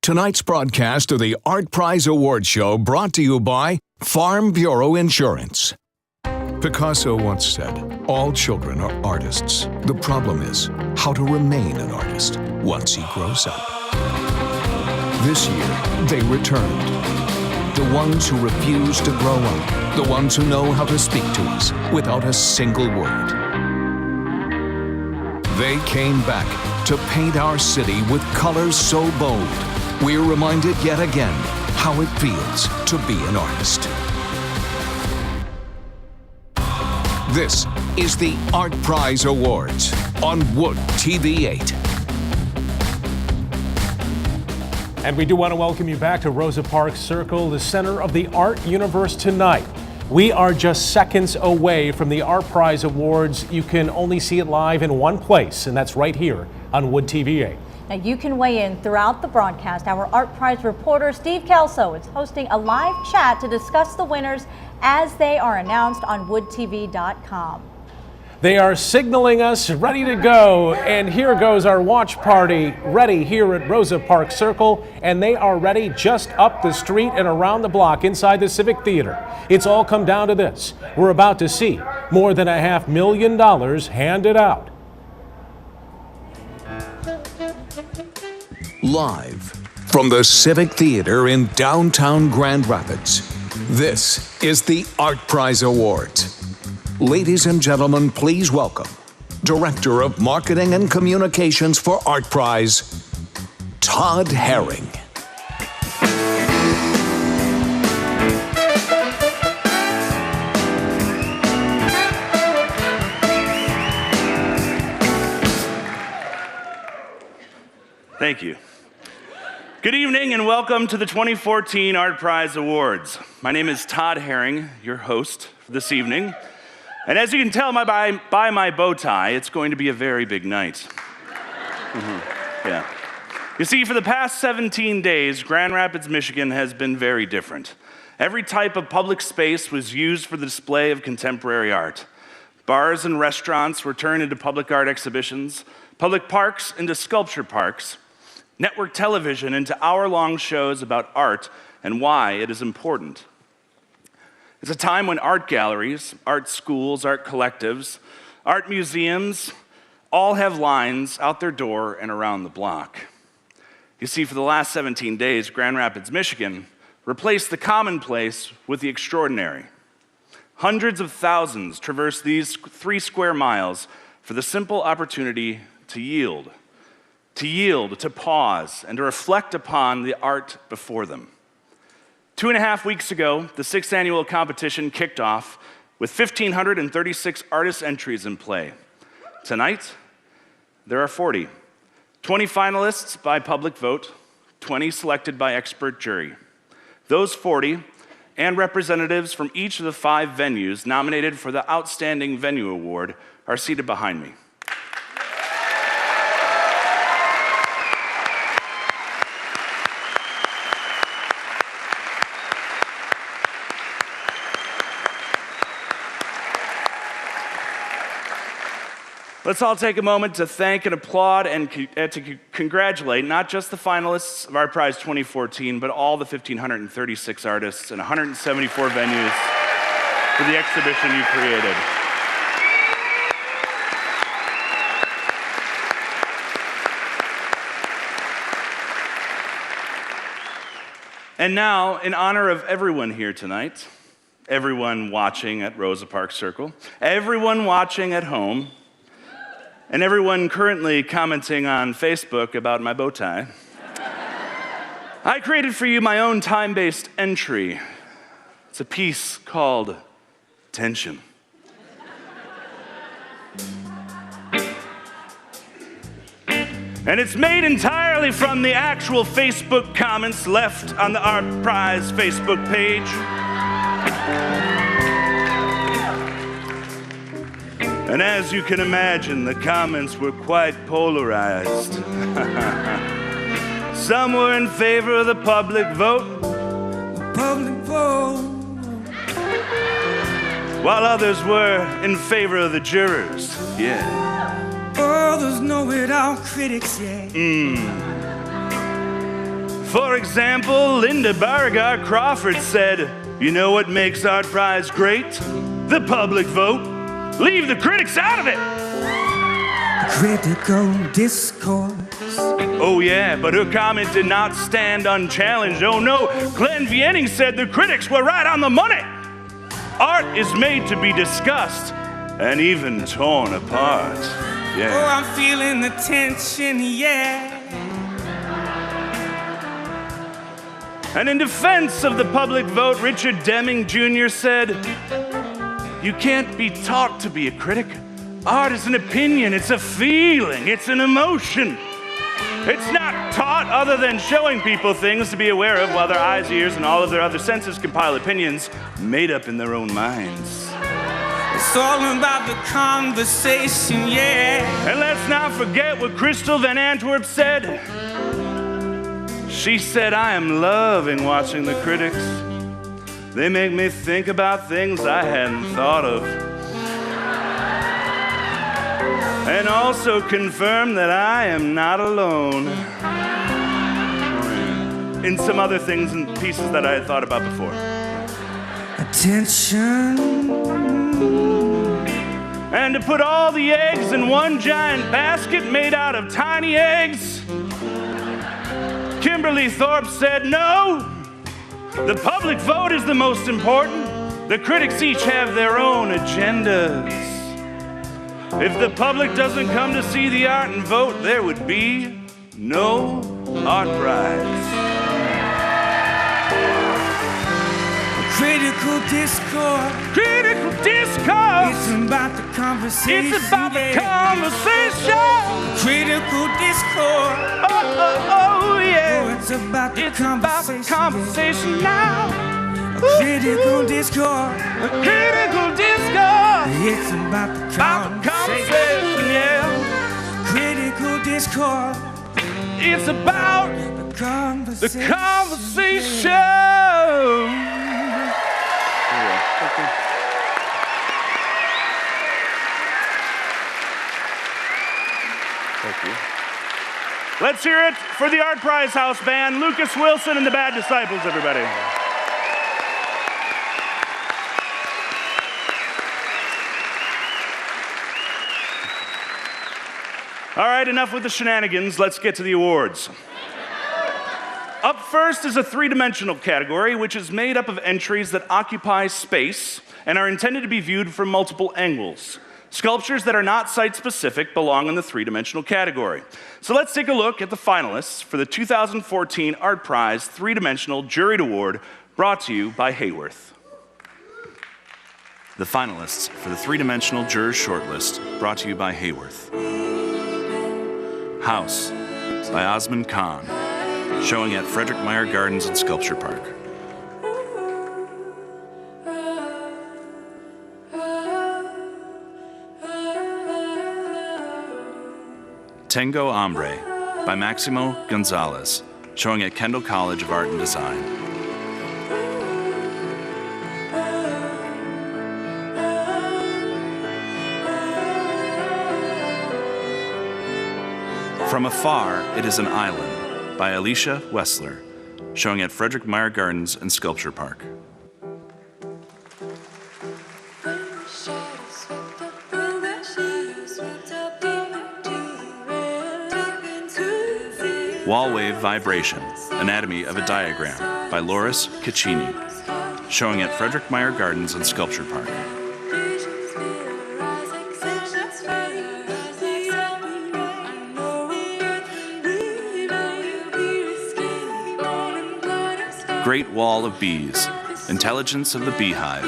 Tonight's broadcast of the Art Prize Award Show brought to you by Farm Bureau Insurance. Picasso once said, "All children are artists. The problem is how to remain an artist once he grows up." This year, they returned. The ones who refuse to grow up. The ones who know how to speak to us without a single word. They came back to paint our city with colors so bold. We're reminded yet again how it feels to be an artist. This is the Art Prize Awards on Wood TV 8. And we do want to welcome you back to Rosa Parks Circle, the center of the art universe tonight. We are just seconds away from the Art Prize Awards. You can only see it live in one place, and that's right here on Wood TV 8. Now you can weigh in throughout the broadcast. Our Art Prize reporter Steve Kelso is hosting a live chat to discuss the winners as they are announced on woodtv.com. They are signaling us ready to go, and here goes our watch party ready here at Rosa Parks Circle, and they are ready just up the street and around the block inside the Civic Theater. It's all come down to this. We're about to see more than $500,000 handed out. Live from the Civic Theater in downtown Grand Rapids, this is the Art Prize Awards. Ladies and gentlemen, please welcome Director of Marketing and Communications for Art Prize, Todd Herring. Thank you. Good evening and welcome to the 2014 Art Prize Awards. My name is Todd Herring, your host for this evening. And as you can tell by my bow tie, it's going to be a very big night. Yeah. You see, for the past 17 days, Grand Rapids, Michigan has been very different. Every type of public space was used for the display of contemporary art. Bars and restaurants were turned into public art exhibitions, public parks into sculpture parks, network television into hour-long shows about art and why it is important. It's a time when art galleries, art schools, art collectives, art museums all have lines out their door and around the block. You see, for the last 17 days, Grand Rapids, Michigan replaced the commonplace with the extraordinary. Hundreds of thousands traverse these 3 square miles for the simple opportunity to yield, to pause, and to reflect upon the art before them. 2.5 weeks ago, the 6th annual competition kicked off with 1,536 artist entries in play. Tonight, there are 40. 20 finalists by public vote, 20 selected by expert jury. Those 40 and representatives from each of the 5 venues nominated for the Outstanding Venue Award are seated behind me. Let's all take a moment to thank and applaud and to congratulate not just the finalists of Art Prize 2014, but all the 1,536 artists and 174 venues for the exhibition you created. And now, in honor of everyone here tonight, everyone watching at Rosa Parks Circle, everyone watching at home, and everyone currently commenting on Facebook about my bow tie, I created for you my own time-based entry. It's a piece called Tension. And it's made entirely from the actual Facebook comments left on the Art Prize Facebook page. And as you can imagine, the comments were quite polarized. Some were in favor of the public vote, while others were in favor of the jurors. Yeah. Others know it, our critics, yeah. For example, Linda Beauregard Crawford said, "You know what makes ArtPrize great? The public vote. Leave the critics out of it." Critical discourse. Oh yeah, but her comment did not stand unchallenged. Oh no, Glenn Viening said the critics were right on the money. Art is made to be discussed and even torn apart. Yeah. Oh, I'm feeling the tension, yeah. And in defense of the public vote, Richard Deming Jr. said, "You can't be taught to be a critic. Art is an opinion, it's a feeling, it's an emotion. It's not taught other than showing people things to be aware of while their eyes, ears, and all of their other senses compile opinions made up in their own minds." It's all about the conversation, yeah. And let's not forget what Crystal Van Antwerp said. She said, "I am loving watching the critics. They make me think about things I hadn't thought of. And also confirm that I am not alone in some other things and pieces that I had thought about before." Attention. And to put all the eggs in one giant basket made out of tiny eggs, Kimberly Thorpe said, "No, the public vote is the most important. The critics each have their own agendas. If the public doesn't come to see the art and vote, there would be no ArtPrize." Critical discourse. Critical discourse. It's about the conversation. It's about the conversation. Critical discourse. Oh, oh, oh, yeah. Oh, it's about the It's about conversation. the conversation now. Critical discourse. A critical discourse. It's about the About the conversation, yeah. Critical discourse. It's about The the conversation. conversation. Thank you. Let's hear it for the ArtPrize House Band, Lucas Wilson and the Bad Disciples, everybody. All right, enough with the shenanigans. Let's get to the awards. Up first is a three-dimensional category, which is made up of entries that occupy space and are intended to be viewed from multiple angles. Sculptures that are not site-specific belong in the three-dimensional category. So let's take a look at the finalists for the 2014 ArtPrize Three-Dimensional Juried Award, brought to you by Hayworth. The finalists for the three-dimensional jurors shortlist, brought to you by Hayworth. House by Osman Khan, showing at Frederick Meyer Gardens and Sculpture Park. Tengo Hombre by Maximo Gonzalez, showing at Kendall College of Art and Design. From Afar, It Is an Island by Alicia Wessler, showing at Frederick Meyer Gardens and Sculpture Park. Wall Wave Vibration, Anatomy of a Diagram by Loris Caccini, showing at Frederick Meyer Gardens and Sculpture Park. Great Wall of Bees, Intelligence of the Beehive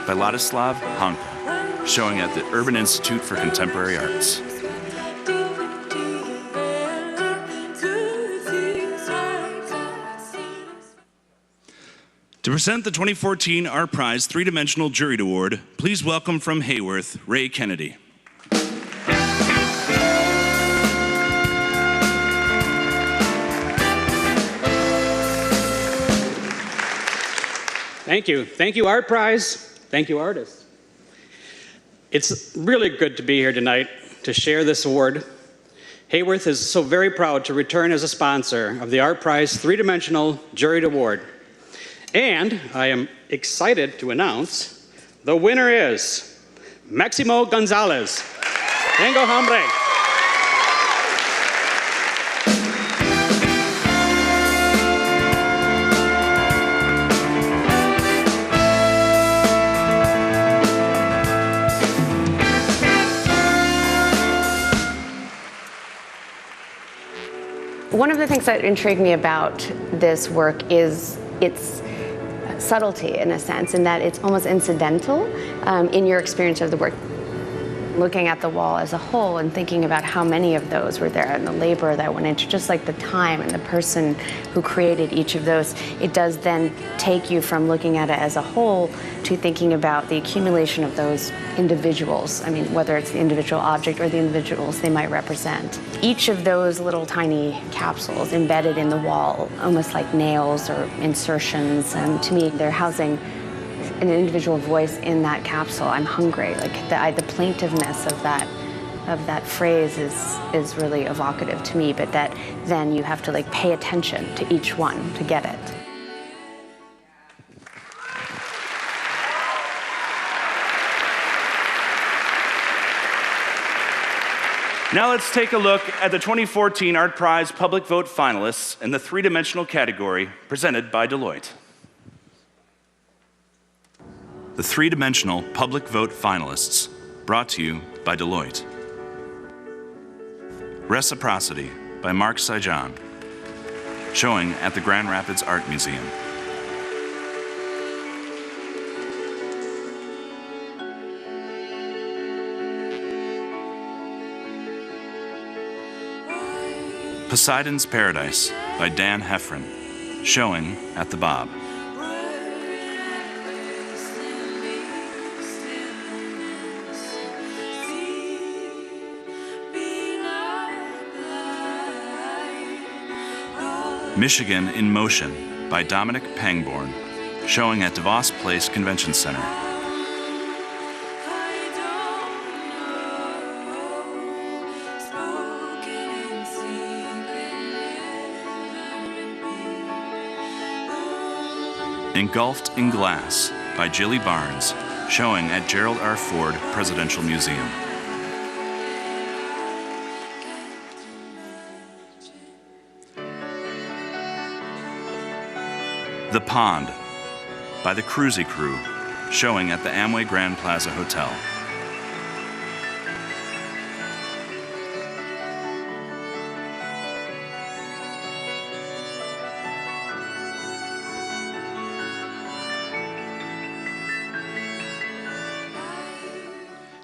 by Ladislav Hanka, showing at the Urban Institute for Contemporary Arts. To present the 2014 ArtPrize Three-Dimensional Juried Award, please welcome from Hayworth, Ray Kennedy. Thank you. Thank you, ArtPrize. Thank you, artists. It's really good to be here tonight to share this award. Hayworth is so very proud to return as a sponsor of the ArtPrize Three-Dimensional Juried Award. And I am excited to announce the winner is Maximo Gonzalez. Vengo, hombre. One of the things that intrigued me about this work is its subtlety, in a sense, in that it's almost incidental in your experience of the work. Looking at the wall as a whole and thinking about how many of those were there and the labor that went into just like the time and the person who created each of those, it does then take you from looking at it as a whole to thinking about the accumulation of those individuals. I mean, whether it's the individual object or the individuals they might represent. Each of those little tiny capsules embedded in the wall, almost like nails or insertions, and to me, they're housing an individual voice in that capsule. I'm hungry. Like the plaintiveness of that phrase is really evocative to me. But that then you have to like pay attention to each one to get it. Now let's take a look at the 2014 ArtPrize Public Vote finalists in the three-dimensional category presented by Deloitte. The three-dimensional Public Vote finalists, brought to you by Deloitte. Reciprocity by Mark Sajan, showing at the Grand Rapids Art Museum. Poseidon's Paradise by Dan Heffron, showing at the Bob. Michigan in Motion by Dominic Pangborn, showing at DeVos Place Convention Center. Engulfed in Glass by Jilly Barnes, showing at Gerald R. Ford Presidential Museum. The Pond by the Cruzy Crew, showing at the Amway Grand Plaza Hotel.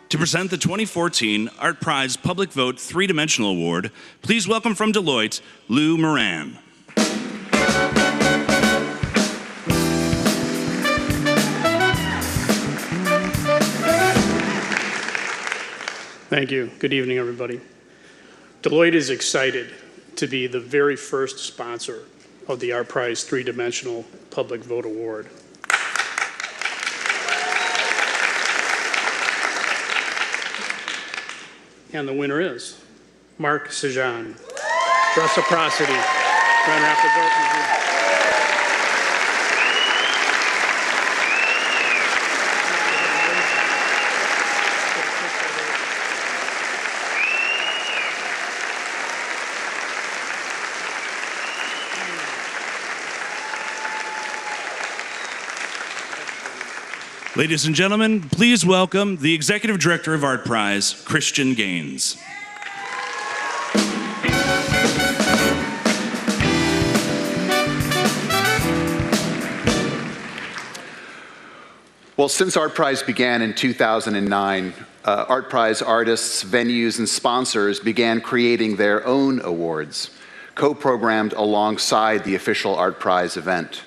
To present the 2014 ArtPrize Public Vote Three-Dimensional Award, please welcome from Deloitte, Lou Moran. Thank you. Good evening, everybody. Deloitte is excited to be the very first sponsor of the ArtPrize Three-Dimensional Public Vote Award. And the winner is Mark Sajan, Reciprocity, Grand Rapids Art Museum. Ladies and gentlemen, please welcome the Executive Director of ArtPrize, Christian Gaines. Well, since ArtPrize began in 2009, ArtPrize artists, venues, and sponsors began creating their own awards, co-programmed alongside the official ArtPrize event.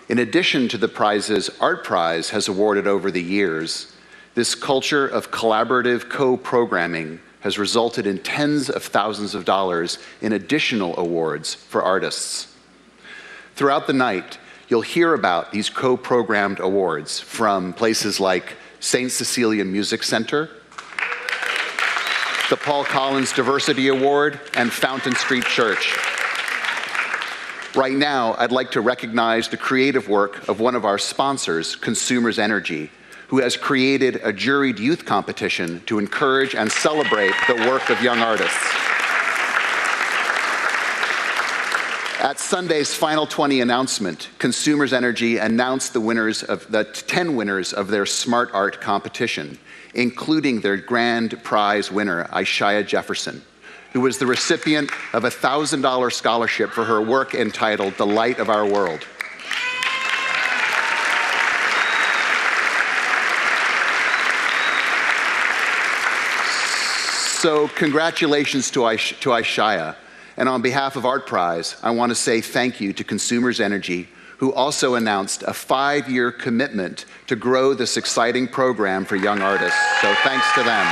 In addition to the prizes ArtPrize has awarded over the years, this culture of collaborative co-programming has resulted in tens of thousands of dollars in additional awards for artists. Throughout the night, you'll hear about these co-programmed awards from places like St. Cecilia Music Center, the Paul Collins Diversity Award, and Fountain Street Church. Right now, I'd like to recognize the creative work of one of our sponsors, Consumers Energy, who has created a juried youth competition to encourage and celebrate the work of young artists. At Sunday's Final 20 announcement, Consumers Energy announced the 10 winners of their Smart Art competition, including their grand prize winner, Ishaya Jefferson, who was the recipient of a $1,000 scholarship for her work entitled The Light of Our World. So congratulations to Ishaya. And on behalf of ArtPrize, I want to say thank you to Consumers Energy, who also announced a 5-year commitment to grow this exciting program for young artists. So thanks to them.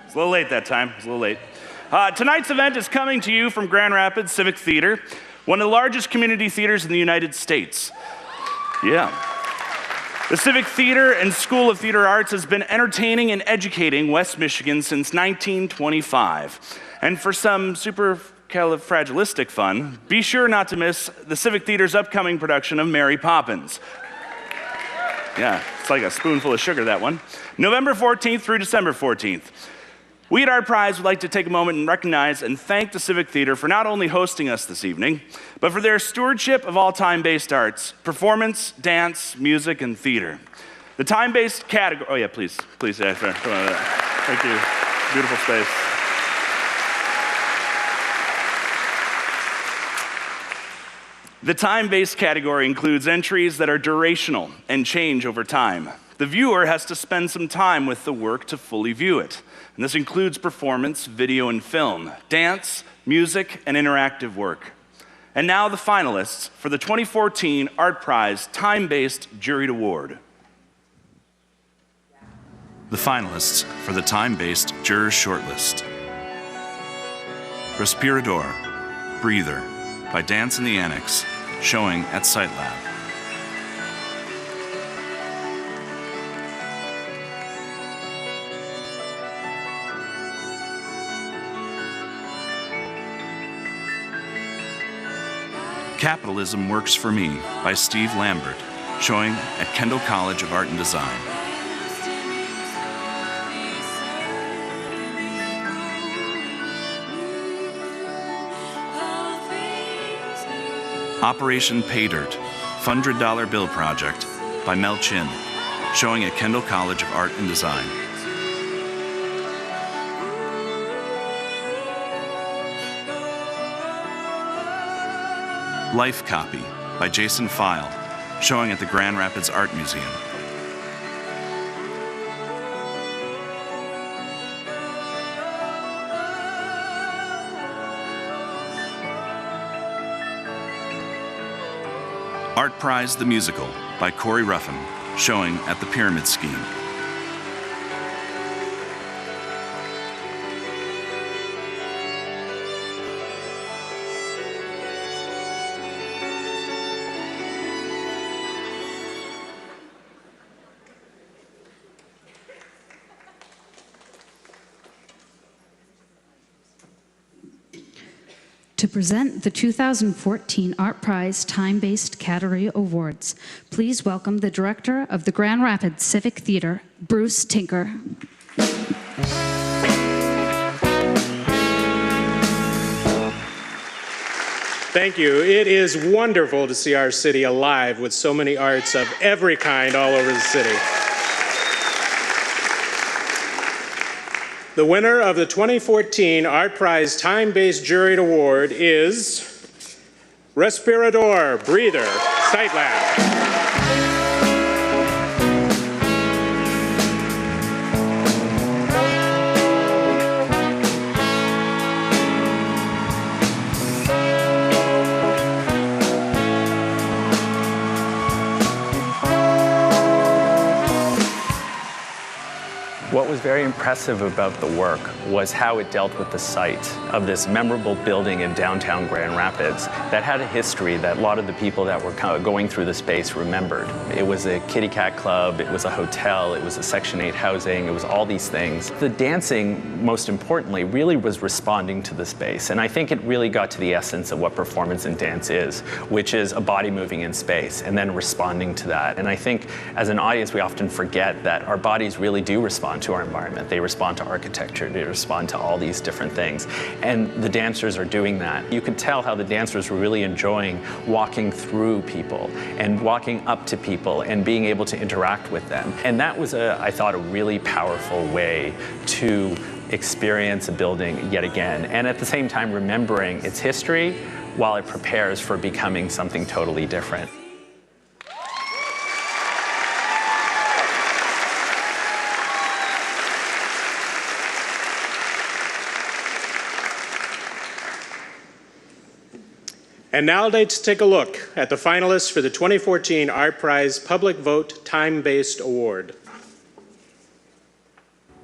It's a little late that time. It's a little late. Tonight's event is coming to you from Grand Rapids Civic Theater, one of the largest community theaters in the United States. Yeah. The Civic Theater and School of Theater Arts has been entertaining and educating West Michigan since 1925. And for some supercalifragilistic fun, be sure not to miss the Civic Theater's upcoming production of Mary Poppins. Yeah, it's like a spoonful of sugar, that one. November 14th through December 14th. We at ArtPrize would like to take a moment and recognize and thank the Civic Theater for not only hosting us this evening, but for their stewardship of all time-based arts, performance, dance, music, and theater. The time-based category, oh yeah, please, yeah, come on, thank you, beautiful space. The time-based category includes entries that are durational and change over time. The viewer has to spend some time with the work to fully view it. And this includes performance, video and film, dance, music, and interactive work. And now the finalists for the 2014 ArtPrize Time-Based Juried Award. The finalists for the Time-Based Jurors Shortlist. Respirador, Breather, by Dance in the Annex, showing at Site Lab. Capitalism Works for Me by Steve Lambert, showing at Kendall College of Art and Design. Operation Pay Dirt, $100 Bill Project by Mel Chin, showing at Kendall College of Art and Design. Life Copy by Jason File, showing at the Grand Rapids Art Museum. ArtPrize the Musical by Corey Ruffin, showing at the Pyramid Scheme. To present the 2014 ArtPrize Time-Based Category Awards, please welcome the director of the Grand Rapids Civic Theater, Bruce Tinker. Thank you. It is wonderful to see our city alive with so many arts of every kind all over the city. The winner of the 2014 ArtPrize Time-Based Juried Award is Respirador, Breather, Site Lab. What was very impressive about the work was how it dealt with the site of this memorable building in downtown Grand Rapids that had a history that a lot of the people that were going through the space remembered. It was a kitty cat club, it was a hotel, it was a Section 8 housing, it was all these things. The dancing, most importantly, really was responding to the space, and I think it really got to the essence of what performance in dance is, which is a body moving in space and then responding to that. And I think as an audience we often forget that our bodies really do respond to our environment. They respond to architecture, they respond to all these different things. And the dancers are doing that. You could tell how the dancers were really enjoying walking through people and walking up to people and being able to interact with them. And that was, I thought, a really powerful way to experience a building yet again. And at the same time remembering its history while it prepares for becoming something totally different. And now let's take a look at the finalists for the 2014 Art Prize Public Vote Time-Based Award.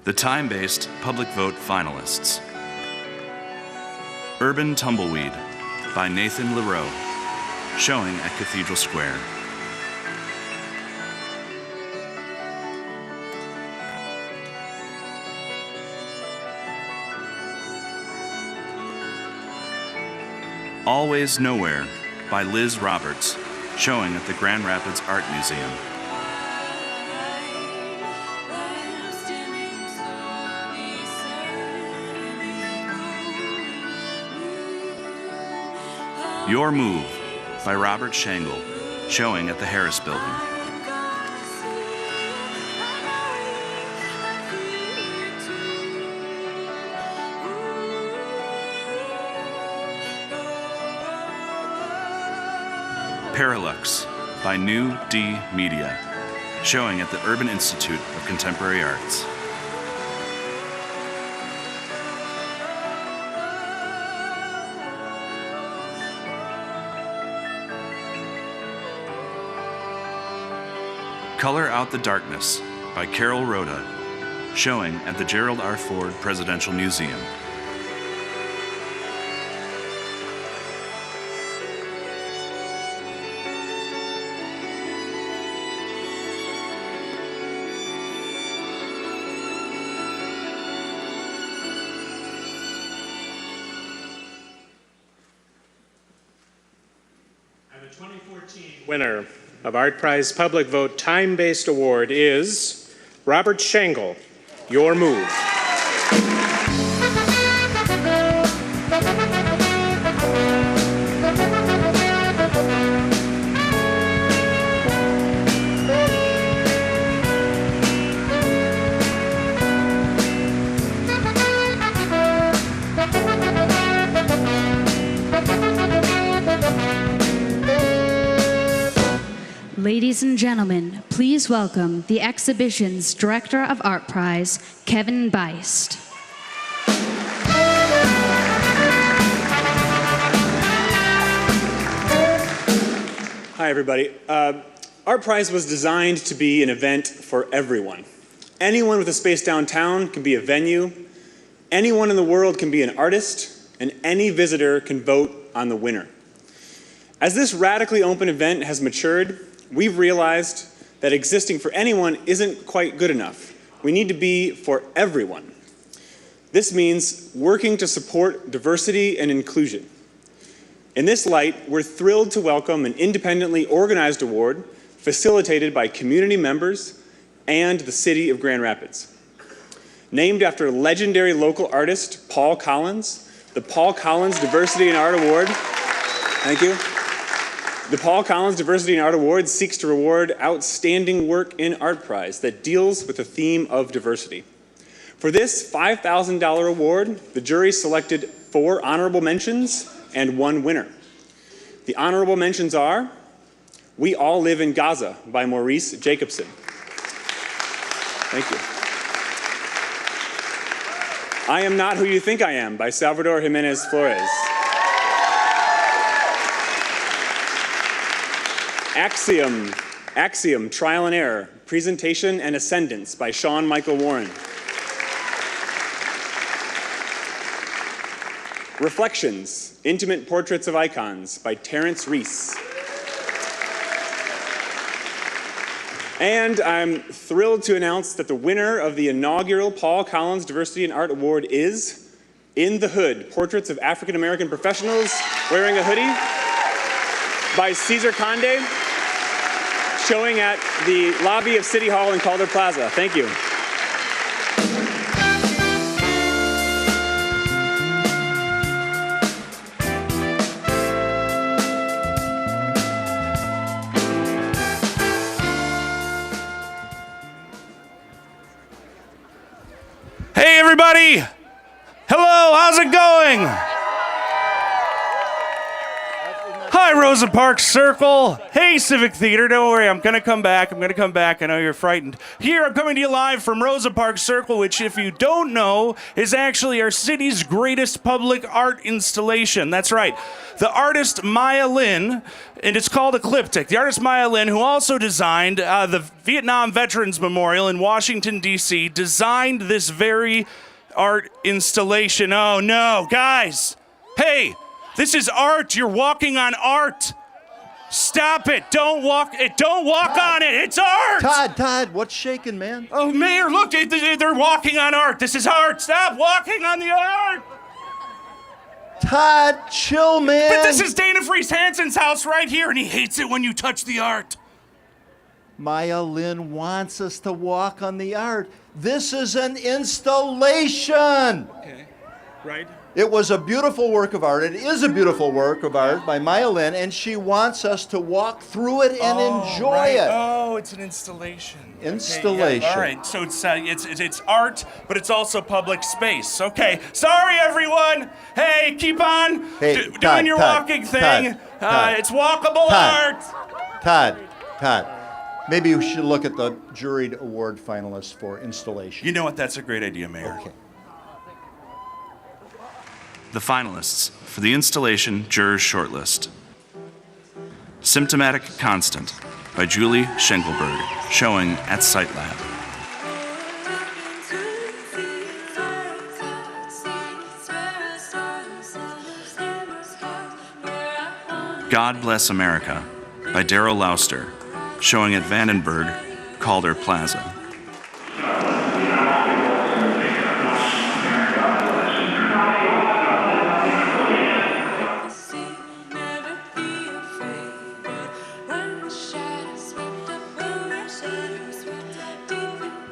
The time-based public vote finalists. Urban Tumbleweed by Nathan Leroux, showing at Cathedral Square. Always Nowhere by Liz Roberts, showing at the Grand Rapids Art Museum. Your Move by Robert Shangle, showing at the Harris Building. Paralux by New D Media, showing at the Urban Institute of Contemporary Arts. Color Out the Darkness by Carol Rhoda, showing at the Gerald R. Ford Presidential Museum. And the 2014 winner of Art Prize Public Vote Time-Based Award is Robert Shangle, Your Move. Ladies and gentlemen, please welcome the exhibition's Director of Art Prize, Kevin Beist. Hi, everybody. Art Prize was designed to be an event for everyone. Anyone with a space downtown can be a venue, anyone in the world can be an artist, and any visitor can vote on the winner. As this radically open event has matured, we've realized that existing for anyone isn't quite good enough. We need to be for everyone. This means working to support diversity and inclusion. In this light, we're thrilled to welcome an independently organized award facilitated by community members and the City of Grand Rapids. Named after legendary local artist Paul Collins, the Paul Collins Diversity in Art Award, thank you. The Paul Collins Diversity in Art Award seeks to reward outstanding work in Art Prize that deals with the theme of diversity. For this $5,000 award, the jury selected 4 honorable mentions and 1 winner. The honorable mentions are We All Live in Gaza by Maurice Jacobson. Thank you. I Am Not Who You Think I Am by Salvador Jimenez Flores. Axiom, Trial and Error, Presentation and Ascendance by Sean Michael Warren. Reflections, Intimate Portraits of Icons by Terrence Reese. And I'm thrilled to announce that the winner of the inaugural Paul Collins Diversity in Art Award is In the Hood, Portraits of African American Professionals Wearing a Hoodie by Cesar Conde, showing at the lobby of City Hall in Calder Plaza. Thank you. Hey, everybody. Hello, how's it going? Hi, Rosa Parks Circle. Hey, Civic Theater. Don't worry, I'm going to come back. I know you're frightened. Here, I'm coming to you live from Rosa Parks Circle, which, if you don't know, is actually our city's greatest public art installation. That's right. The artist Maya Lin, and it's called Ecliptic. The artist Maya Lin, who also designed the Vietnam Veterans Memorial in Washington, D.C., designed this very art installation. Oh, no, guys. Hey. This is art. You're walking on art. Stop it. Don't walk on it. It's art. Todd, what's shaking, man? Oh, Mayor, look, they're walking on art. This is art. Stop walking on the art. Todd, chill, man. But this is Dana Freese Hansen's house right here, and he hates it when you touch the art. Maya Lin wants us to walk on the art. This is an installation. Okay, right. It was a beautiful work of art. It is a beautiful work of art by Maya Lin, and she wants us to walk through it and enjoy it. Oh, it's an installation. Installation. Okay, yeah. All right, so it's art, but it's also public space. Okay, sorry everyone. Hey, keep on doing your walking thing. Todd, it's walkable art. Todd. Maybe we should look at the juried award finalists for installation. You know what? That's a great idea, Mayor. Okay. The finalists for the installation jurors shortlist. Symptomatic Constant by Julie Schenkelberg, showing at Sight Lab. God Bless America by Daryl Lauster, showing at Vandenberg, Calder Plaza.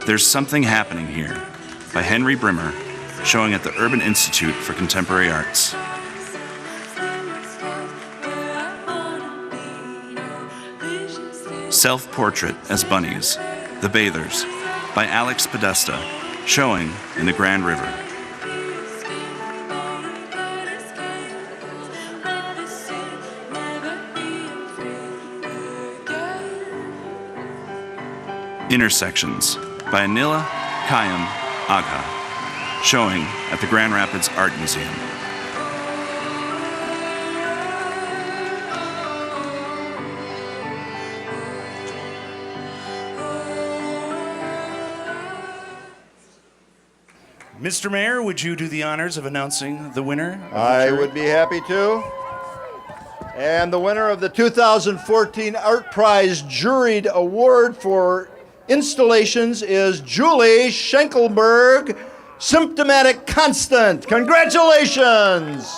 There's Something Happening Here by Henry Brimmer, showing at the Urban Institute for Contemporary Arts. Self-Portrait as Bunnies, The Bathers by Alex Podesta, showing in the Grand River. Intersections by Anila Kayam Agha, showing at the Grand Rapids Art Museum. Mr. Mayor, would you do the honors of announcing the winner? I would be happy to. And the winner of the 2014 Art Prize Juried Award for Installations is Julie Schenkelberg, Symptomatic Constant. Congratulations!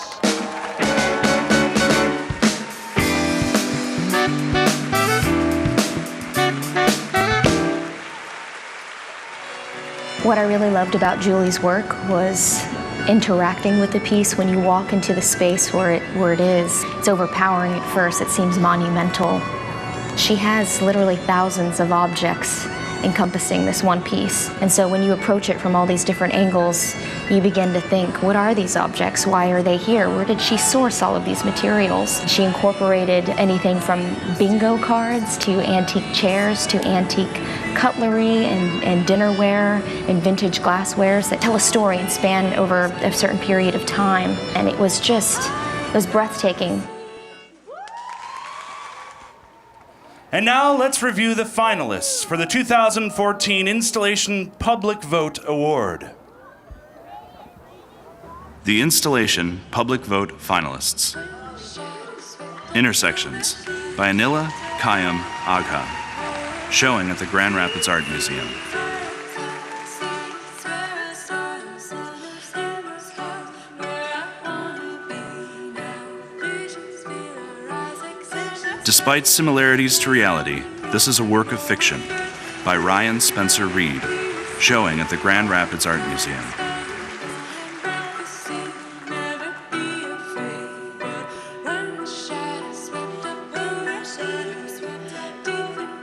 What I really loved about Julie's work was interacting with the piece. When you walk into the space where it is, it's overpowering at first. It seems monumental. She has literally thousands of objects encompassing this one piece. And so when you approach it from all these different angles, you begin to think, what are these objects? Why are they here? Where did she source all of these materials? She incorporated anything from bingo cards to antique chairs to antique cutlery and dinnerware and vintage glasswares that tell a story and span over a certain period of time. And it was breathtaking. And now let's review the finalists for the 2014 Installation Public Vote Award. The installation Public Vote finalists. Intersections by Anila Kayam Agha, showing at the Grand Rapids Art Museum. Despite similarities to reality, this is a work of fiction by Ryan Spencer Reed, showing at the Grand Rapids Art Museum.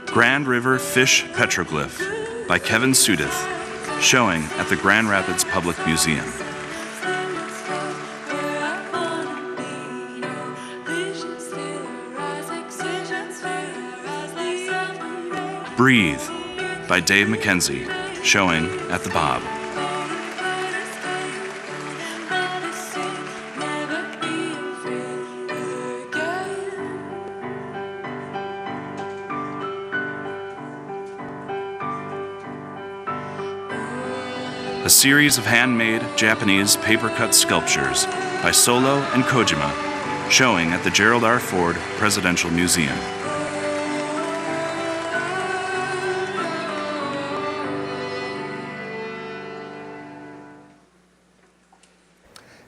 Grand River Fish Petroglyph by Kevin Sudith, showing at the Grand Rapids Public Museum. Breathe by Dave McKenzie, showing at the Bob. A series of handmade Japanese paper-cut sculptures by Solo and Kojima, showing at the Gerald R. Ford Presidential Museum.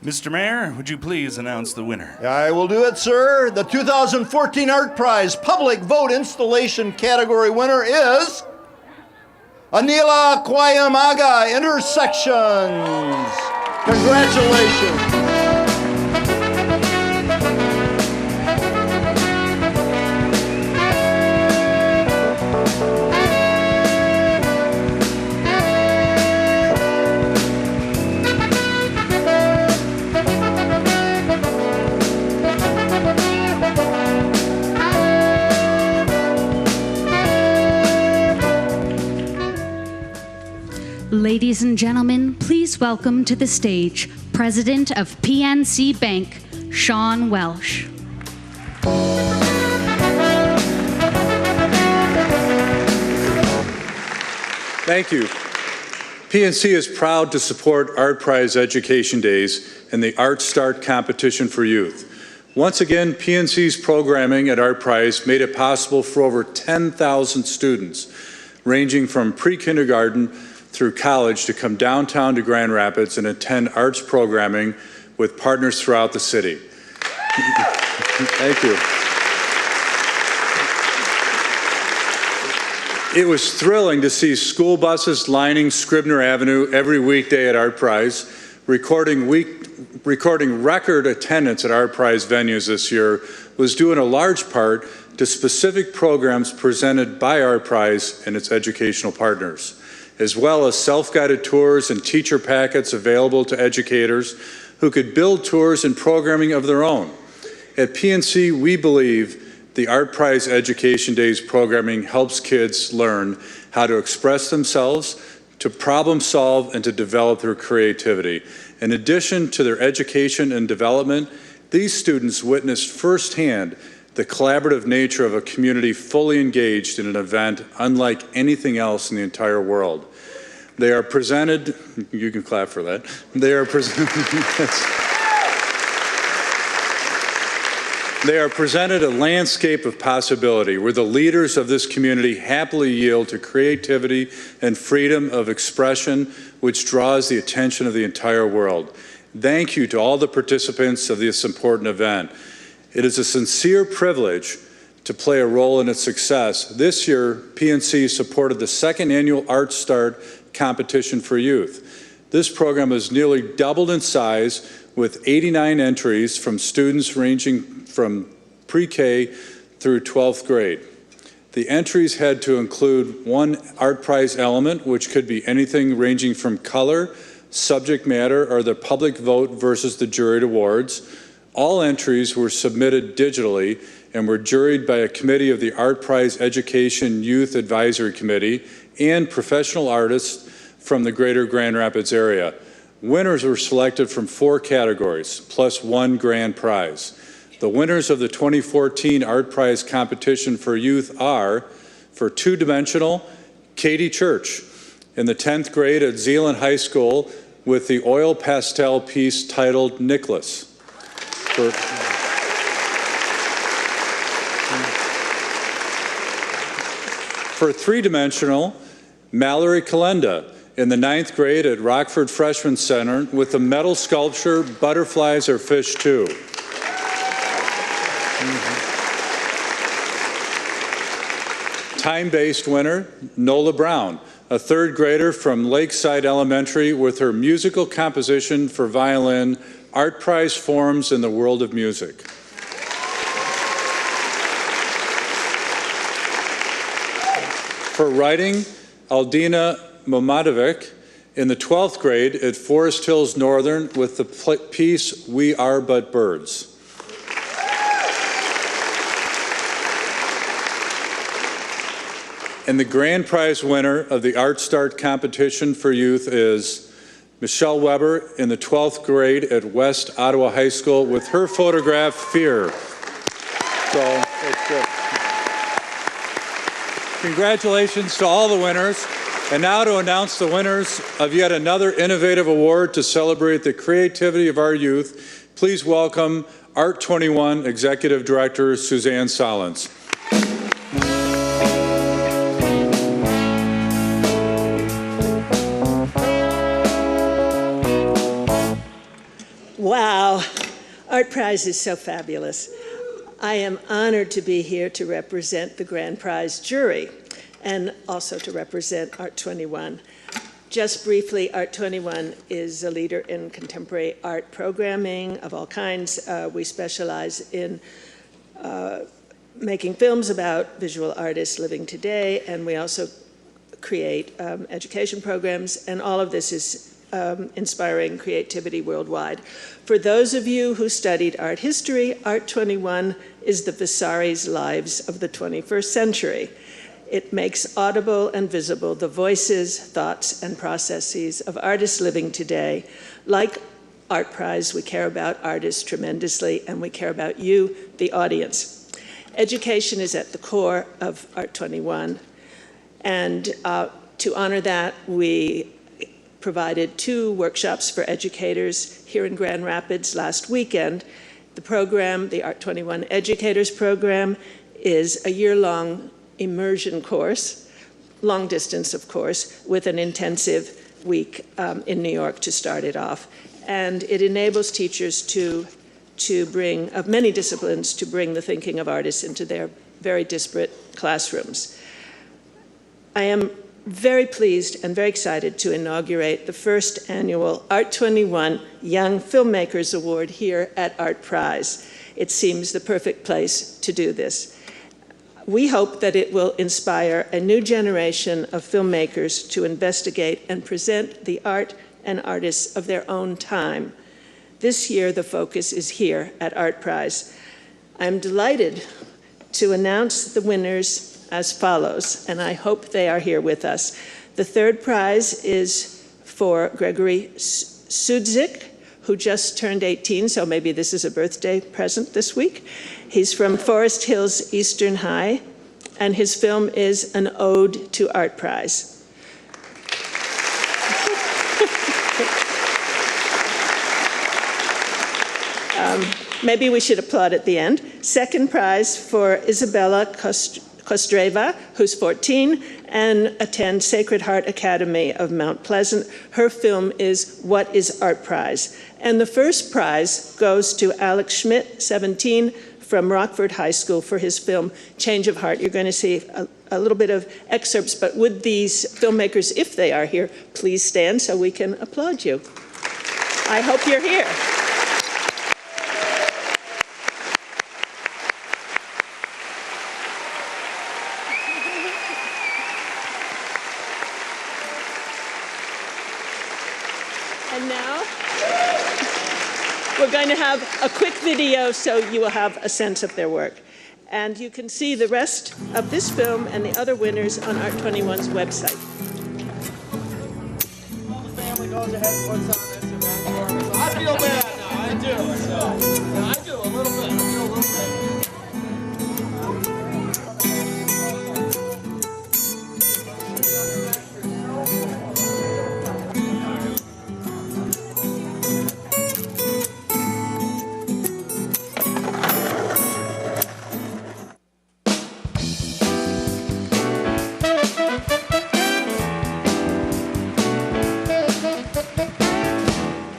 Mr. Mayor, would you please announce the winner? I will do it, sir. The 2014 Art Prize Public Vote Installation category winner is Anila Kwayamaga, Intersections. Congratulations. Ladies and gentlemen, please welcome to the stage President of PNC Bank, Sean Welsh. Thank you. PNC is proud to support Art Prize Education Days and the Art Start competition for youth. Once again, PNC's programming at Art Prize made it possible for over 10,000 students, ranging from pre-kindergarten through college, to come downtown to Grand Rapids and attend arts programming with partners throughout the city. Thank you. It was thrilling to see school buses lining Scribner Avenue every weekday at Art Prize. Recording record attendance at Art Prize venues this year was due in a large part to specific programs presented by Art Prize and its educational partners, as well as self-guided tours and teacher packets available to educators who could build tours and programming of their own. At PNC, we believe the Art Prize Education Days programming helps kids learn how to express themselves, to problem solve, and to develop their creativity. In addition to their education and development, these students witnessed firsthand the collaborative nature of a community fully engaged in an event unlike anything else in the entire world. They are presented, you can clap for that, they are presented a landscape of possibility where the leaders of this community happily yield to creativity and freedom of expression, which draws the attention of the entire world. Thank you to all the participants of this important event. It is a sincere privilege to play a role in its success. This year, PNC supported the second annual Art Start competition for youth. This program has nearly doubled in size with 89 entries from students ranging from pre-K through 12th grade. The entries had to include one Art Prize element, which could be anything ranging from color, subject matter, or the public vote versus the juried awards. All entries were submitted digitally and were juried by a committee of the Art Prize Education Youth Advisory Committee and professional artists from the greater Grand Rapids area. Winners were selected from 4 categories, plus 1 grand prize. The winners of the 2014 Art Prize competition for youth are, for two-dimensional, Katie Church. In the 10th grade at Zeeland High School, with the oil pastel piece titled Nicholas. For three-dimensional, Mallory Kalenda in the 9th grade at Rockford Freshman Center with the metal sculpture, Butterflies Are Fish Too. Time-based winner, Nola Brown, a 3rd grader from Lakeside Elementary with her musical composition for violin, Art Prize Forms in the World of Music. For writing, Aldina Momadovic in the 12th grade at Forest Hills Northern with the piece We Are But Birds. And the grand prize winner of the Art Start competition for youth is Michelle Weber in the 12th grade at West Ottawa High School with her photograph, Fear. So, it's good. Congratulations to all the winners. And now to announce the winners of yet another innovative award to celebrate the creativity of our youth, please welcome Art 21 Executive Director Suzanne Solins. Wow, Art Prize is so fabulous. I am honored to be here to represent the Grand Prize jury and also to represent Art 21. Just briefly, Art 21 is a leader in contemporary art programming of all kinds. We specialize in making films about visual artists living today, and we also create education programs, and all of this is inspiring creativity worldwide. For those of you who studied art history, Art 21 is the Vasari's Lives of the 21st century. It makes audible and visible the voices, thoughts, and processes of artists living today. Like Art Prize, we care about artists tremendously, and we care about you, the audience. Education is at the core of Art 21, and to honor that, we provided 2 workshops for educators here in Grand Rapids last weekend. The program, the Art 21 Educators Program, is a year-long immersion course, long distance, of course, with an intensive week in New York to start it off. And it enables teachers to bring, of many disciplines, to bring the thinking of artists into their very disparate classrooms. I am very pleased and very excited to inaugurate the first annual Art 21 Young Filmmakers Award here at Art Prize. It seems the perfect place to do this. We hope that it will inspire a new generation of filmmakers to investigate and present the art and artists of their own time. This year, the focus is here at Art Prize. I'm delighted to announce the winners as follows, and I hope they are here with us. The 3rd prize is for Gregory Sudzik, who just turned 18, so maybe this is a birthday present this week. He's from Forest Hills Eastern High, and his film is An Ode to Art Prize. Maybe we should applaud at the end. 2nd prize for Isabella Kostreva, who's 14 and attends Sacred Heart Academy of Mount Pleasant. Her film is What is Art Prize? And the 1st prize goes to Alex Schmidt, 17, from Rockford High School for his film Change of Heart. You're going to see a little bit of excerpts, but would these filmmakers, if they are here, please stand so we can applaud you. I hope you're here. And now, we're going to have a quick video so you will have a sense of their work. And you can see the rest of this film and the other winners on Art 21's website. All the family goes ahead and puts on this event. I feel bad now, I do. So, I do a little bit. I feel a little bit.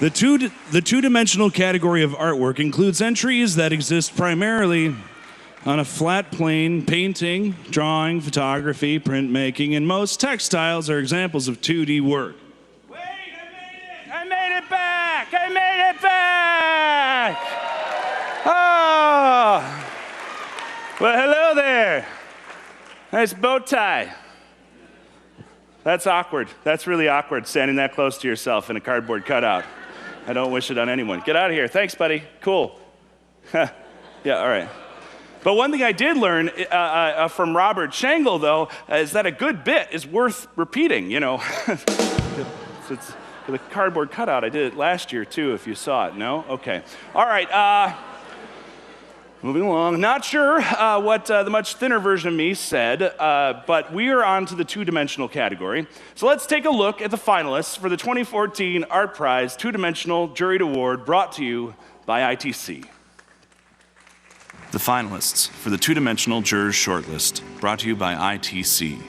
The two-dimensional category of artwork includes entries that exist primarily on a flat plane. Painting, drawing, photography, printmaking, and most textiles are examples of 2D work. Wait, I made it back! I made it back! Oh! Well, hello there. Nice bow tie. That's awkward. That's really awkward, standing that close to yourself in a cardboard cutout. I don't wish it on anyone. Get out of here. Thanks, buddy. Cool. Yeah, all right. But one thing I did learn from Robert Schenkel, though, is that a good bit is worth repeating, you know. It's the cardboard cutout. I did it last year, too, if you saw it. No? Okay. All right. Moving along. Not sure what the much thinner version of me said, but we are on to the two-dimensional category. So let's take a look at the finalists for the 2014 Art Prize Two-Dimensional Juried Award, brought to you by ITC. The finalists for the two-dimensional jurors shortlist, brought to you by ITC.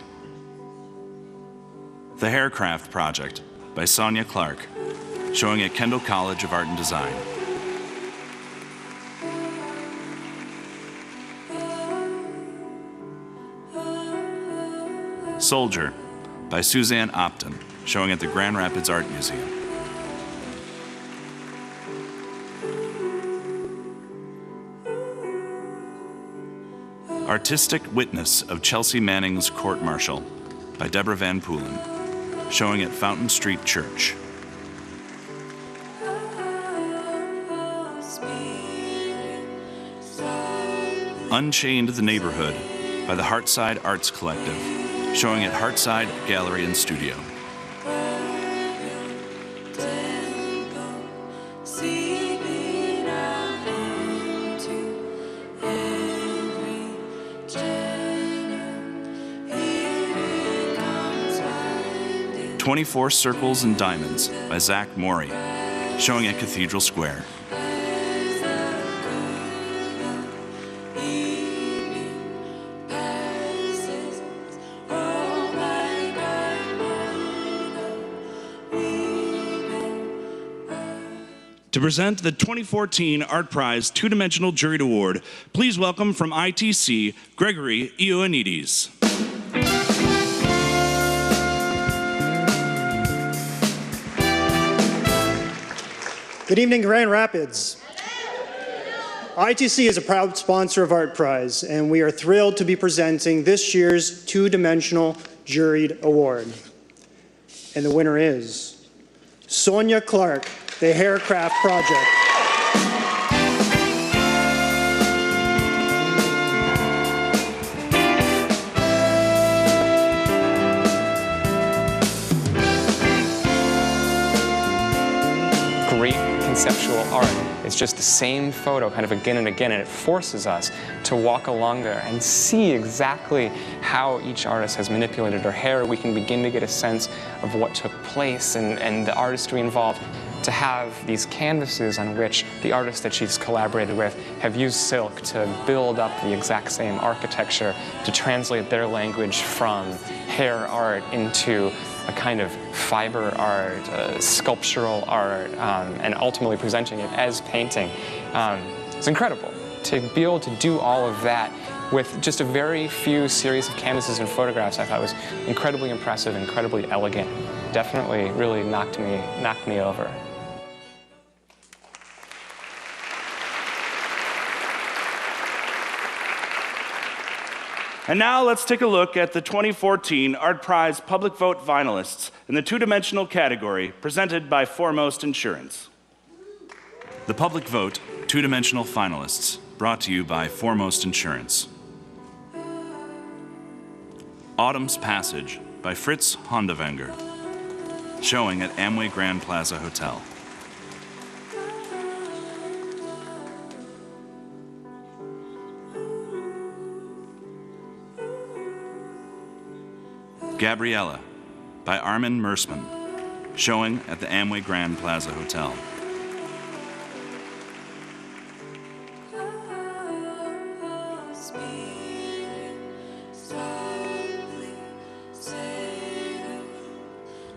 The Haircraft Project by Sonia Clark, showing at Kendall College of Art and Design. Soldier by Suzanne Opton, showing at the Grand Rapids Art Museum. Artistic Witness of Chelsea Manning's Court Martial by Deborah Van Poolen, showing at Fountain Street Church. Unchained the Neighborhood by the Heartside Arts Collective, showing at Heartside Gallery and Studio. "24 Circles and Diamonds" by Zach Morey, showing at Cathedral Square. To present the 2014 Art Prize Two-Dimensional Juried Award, please welcome from ITC, Gregory Ioannidis. Good evening, Grand Rapids. ITC is a proud sponsor of Art Prize, and we are thrilled to be presenting this year's Two-Dimensional Juried Award. And the winner is Sonia Clark, The Haircraft Project. Great conceptual art. It's just the same photo kind of again and again, and it forces us to walk along there and see exactly how each artist has manipulated her hair. We can begin to get a sense of what took place and the artistry involved. To have these canvases on which the artists that she's collaborated with have used silk to build up the exact same architecture, to translate their language from hair art into a kind of fiber art, sculptural art, and ultimately presenting it as painting. It's incredible to be able to do all of that with just a very few series of canvases and photographs. I thought was incredibly impressive, incredibly elegant. Definitely really knocked me over. And now let's take a look at the 2014 Art Prize Public Vote finalists in the two-dimensional category, presented by Foremost Insurance. The Public Vote two-dimensional finalists, brought to you by Foremost Insurance. Autumn's Passage by Fritz Hondewenger, showing at Amway Grand Plaza Hotel. Gabriella by Armin Mersman, showing at the Amway Grand Plaza Hotel.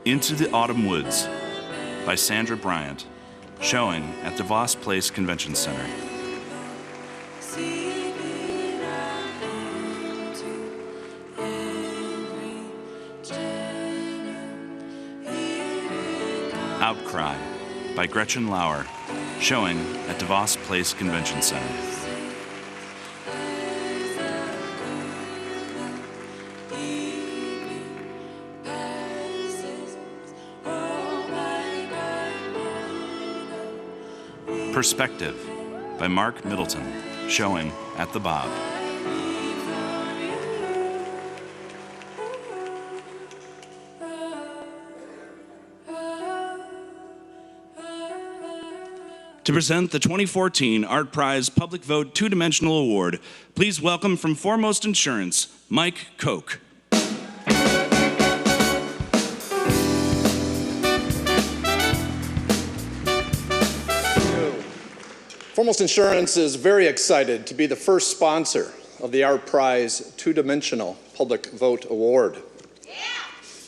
Into the Autumn Woods by Sandra Bryant, showing at DeVos Place Convention Center. Outcry by Gretchen Lauer, showing at DeVos Place Convention Center. Perspective by Mark Middleton, showing at the Bob. To present the 2014 Art Prize Public Vote Two-Dimensional Award, please welcome from Foremost Insurance, Mike Koch. Foremost Insurance is very excited to be the first sponsor of the Art Prize Two-Dimensional Public Vote Award.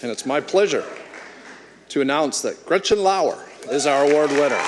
And it's my pleasure to announce that Gretchen Lauer is our award winner.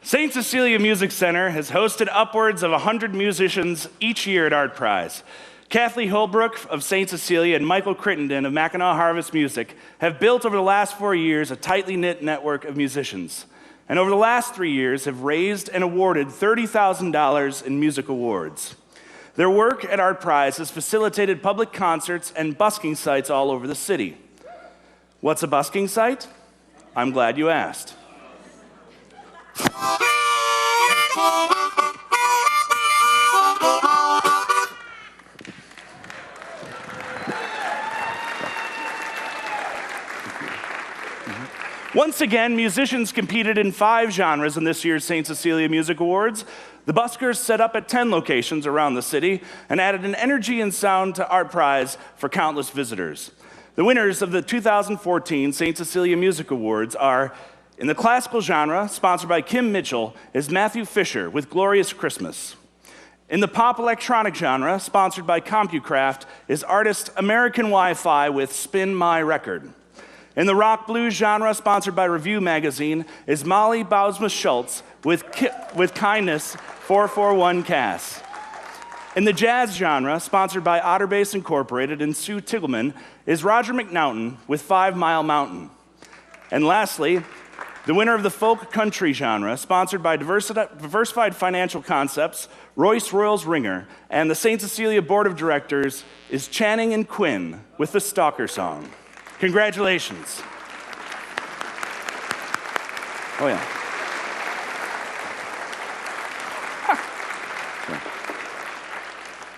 St. Cecilia Music Center has hosted upwards of 100 musicians each year at Art Prize. Kathleen Holbrook of St. Cecilia and Michael Crittenden of Mackinac Harvest Music have built over the last 4 years a tightly knit network of musicians. And over the last 3 years have raised and awarded $30,000 in music awards. Their work at Art Prize has facilitated public concerts and busking sites all over the city. What's a busking site? I'm glad you asked. Once again, musicians competed in 5 genres in this year's St. Cecilia Music Awards. The buskers set up at 10 locations around the city and added an energy and sound to Art Prize for countless visitors. The winners of the 2014 St. Cecilia Music Awards are, in the classical genre, sponsored by Kim Mitchell, is Matthew Fisher with Glorious Christmas. In the pop electronic genre, sponsored by CompuCraft, is artist American Wi-Fi with Spin My Record. In the rock blues genre, sponsored by Review Magazine, is Molly Bausma-Schultz with Kindness 441 Cass. In the jazz genre, sponsored by Otterbase Incorporated and Sue Tiggleman, is Roger McNaughton with 5 Mile Mountain. And lastly, the winner of the folk country genre, sponsored by Diversified Financial Concepts, Royce Royals Ringer, and the St. Cecilia Board of Directors, is Channing and Quinn with the Stalker Song. Congratulations. Oh, yeah.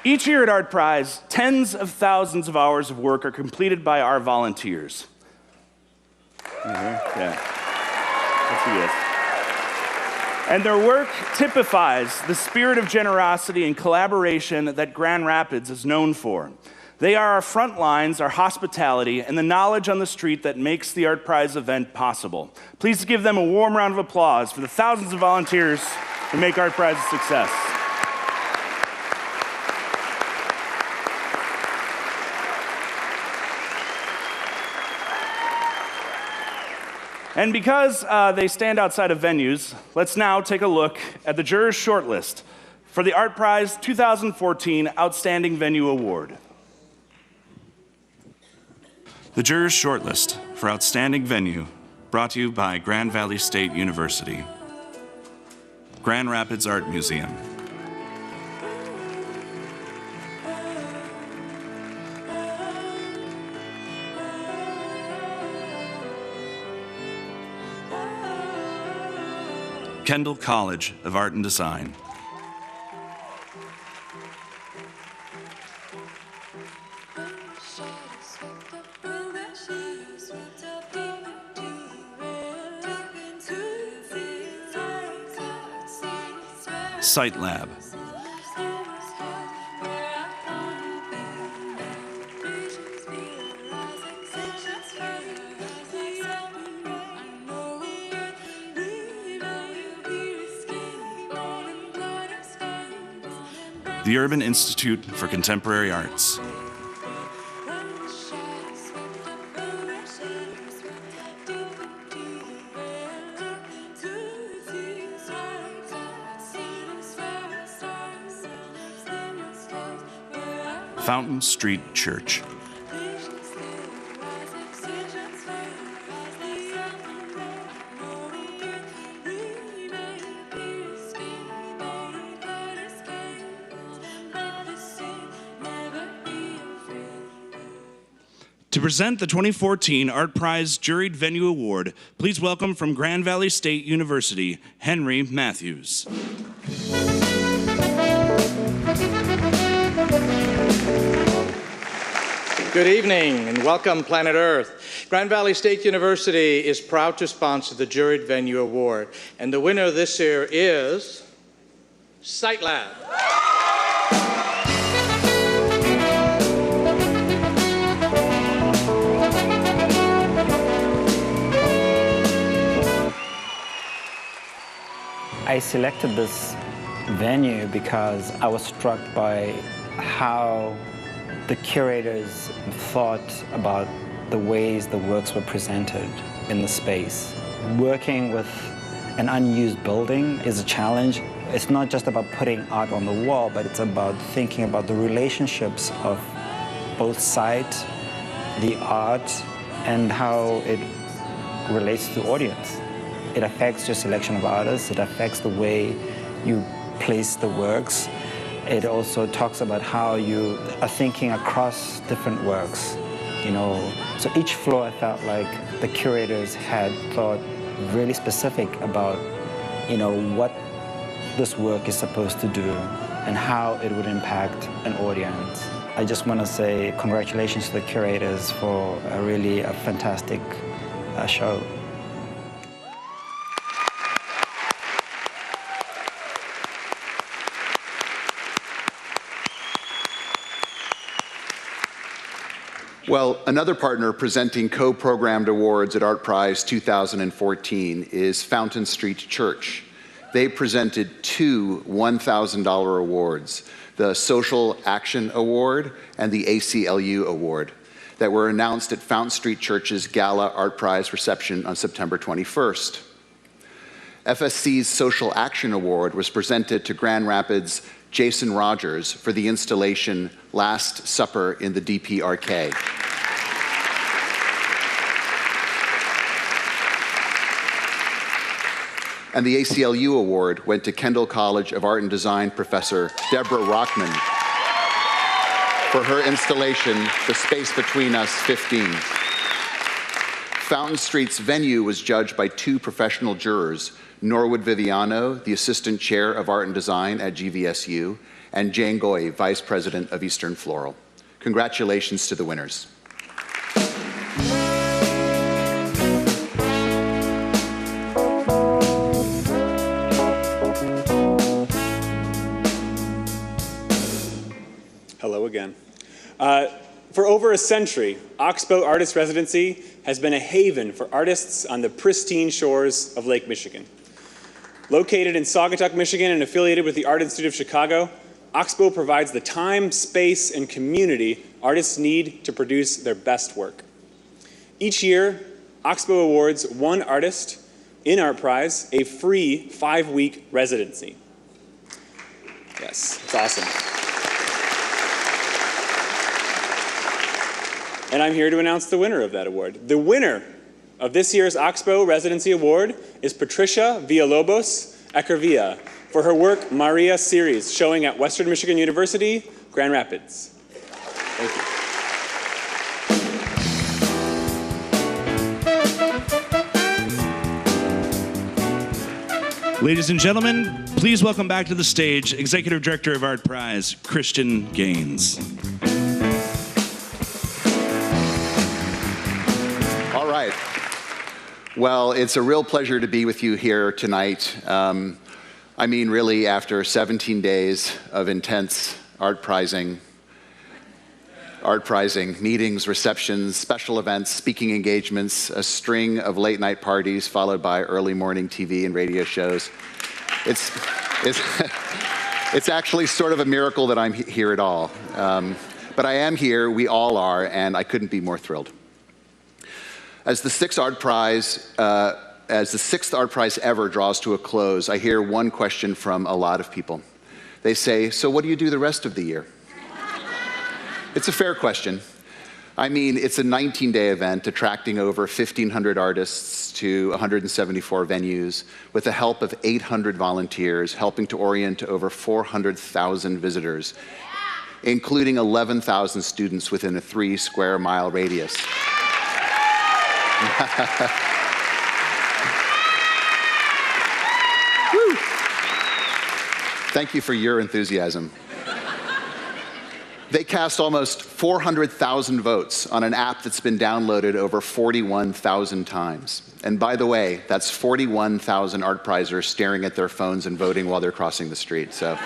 Each year at Art Prize, tens of thousands of hours of work are completed by our volunteers. Yeah. That's a yes. And their work typifies the spirit of generosity and collaboration that Grand Rapids is known for. They are our front lines, our hospitality, and the knowledge on the street that makes the Art Prize event possible. Please give them a warm round of applause for the thousands of volunteers who make Art Prize a success. And because they stand outside of venues, let's now take a look at the jurors' shortlist for the Art Prize 2014 Outstanding Venue Award. The jurors' shortlist for Outstanding Venue, brought to you by Grand Valley State University. Grand Rapids Art Museum. Kendall College of Art and Design. Site Lab. The Urban Institute for Contemporary Arts. Fountain Street Church. To present the 2014 Art Prize Juried Venue Award, please welcome from Grand Valley State University, Henry Matthews. Good evening and welcome, Planet Earth. Grand Valley State University is proud to sponsor the Juried Venue Award, and the winner this year is Site Lab. I selected this venue because I was struck by how the curators thought about the ways the works were presented in the space. Working with an unused building is a challenge. It's not just about putting art on the wall, but it's about thinking about the relationships of both site, the art, and how it relates to the audience. It affects your selection of artists, it affects the way you place the works. It also talks about how you are thinking across different works, So each floor I felt like the curators had thought really specific about, what this work is supposed to do and how it would impact an audience. I just want to say congratulations to the curators for a fantastic show. Well, another partner presenting co-programmed awards at Art Prize 2014 is Fountain Street Church. They presented two $1,000 awards, the Social Action Award and the ACLU Award, that were announced at Fountain Street Church's Gala Art Prize reception on September 21st. FSC's Social Action Award was presented to Grand Rapids' Jason Rogers for the installation Last Supper in the DPRK. And the ACLU Award went to Kendall College of Art and Design professor Deborah Rockman for her installation, The Space Between Us 15. Fountain Street's venue was judged by two professional jurors, Norwood Viviano, the Assistant Chair of Art and Design at GVSU, and Jane Goy, Vice President of Eastern Floral. Congratulations to the winners. Hello again. For over a century, Oxbow Artist Residency has been a haven for artists on the pristine shores of Lake Michigan. Located in Saugatuck, Michigan, and affiliated with the Art Institute of Chicago, Oxbow provides the time, space, and community artists need to produce their best work. Each year, Oxbow awards one artist in Art Prize a free 5-week residency. Yes, it's awesome. And I'm here to announce the winner of that award. The winner of this year's Oxbow Residency Award is Patricia Villalobos Echervilla for her work Maria Series, showing at Western Michigan University, Grand Rapids. Thank you. Ladies and gentlemen, please welcome back to the stage Executive Director of Art Prize, Christian Gaines. All right. Well, it's a real pleasure to be with you here tonight. I mean, really, after 17 days of intense art prizing, meetings, receptions, special events, speaking engagements, a string of late night parties followed by early morning TV and radio shows. It's actually sort of a miracle that I'm here at all. But I am here, we all are, and I couldn't be more thrilled. As the sixth art prize ever draws to a close, I hear one question from a lot of people. They say, so what do you do the rest of the year? It's a fair question. I mean, it's a 19-day event attracting over 1,500 artists to 174 venues with the help of 800 volunteers, helping to orient over 400,000 visitors, including 11,000 students within a 3-square-mile radius. Woo. Thank you for your enthusiasm. They cast almost 400,000 votes on an app that's been downloaded over 41,000 times. And by the way, that's 41,000 art prizers staring at their phones and voting while they're crossing the street. So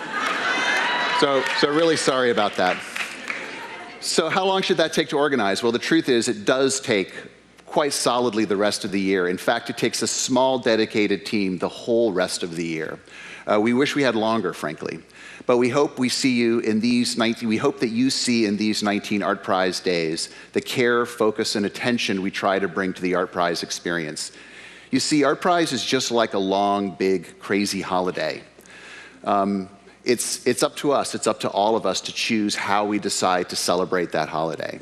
really sorry about that. So how long should that take to organize? Well, the truth is it does take quite solidly the rest of the year. In fact, it takes a small dedicated team the whole rest of the year. We wish we had longer, frankly. But we hope that you see in these 19 Art Prize days the care, focus, and attention we try to bring to the Art Prize experience. You see, Art Prize is just like a long, big, crazy holiday. It's up to us, it's up to all of us to choose how we decide to celebrate that holiday.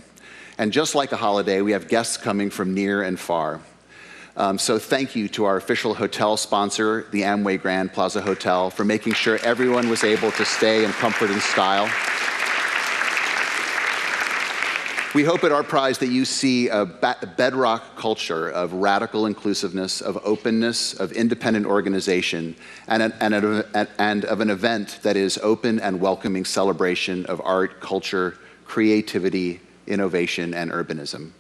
And just like a holiday, we have guests coming from near and far. So thank you to our official hotel sponsor, the Amway Grand Plaza Hotel, for making sure everyone was able to stay in comfort and style. We hope at Art Prize that you see a bedrock culture of radical inclusiveness, of openness, of independent organization, and of an event that is open and welcoming celebration of art, culture, creativity, innovation, and urbanism.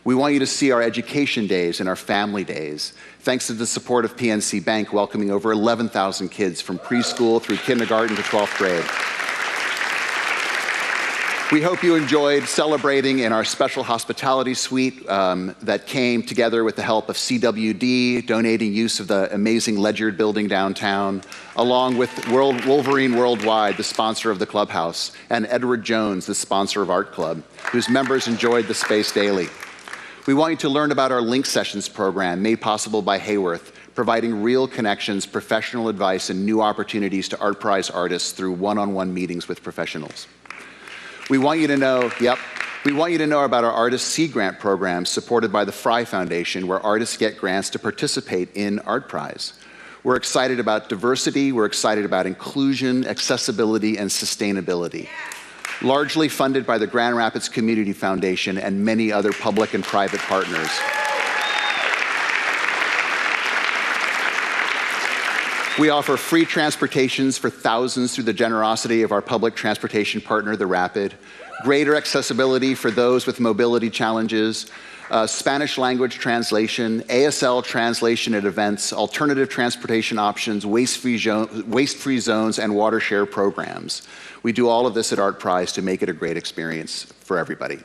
We want you to see our education days and our family days, thanks to the support of PNC Bank, welcoming over 11,000 kids from preschool through kindergarten to 12th grade. We hope you enjoyed celebrating in our special hospitality suite that came together with the help of CWD, donating use of the amazing Ledyard building downtown, along with Wolverine Worldwide, the sponsor of the clubhouse, and Edward Jones, the sponsor of Art Club, whose members enjoyed the space daily. We want you to learn about our Link Sessions program, made possible by Hayworth, providing real connections, professional advice, and new opportunities to Art Prize artists through one-on-one meetings with professionals. We want you to know about our Artist Seed Grant program supported by the Fry Foundation, where artists get grants to participate in Art Prize. We're excited about diversity, we're excited about inclusion, accessibility, and sustainability. Largely funded by the Grand Rapids Community Foundation and many other public and private partners. We offer free transportations for thousands through the generosity of our public transportation partner, the Rapid, greater accessibility for those with mobility challenges, Spanish language translation, ASL translation at events, alternative transportation options, waste-free zones, and water share programs. We do all of this at Art Prize to make it a great experience for everybody.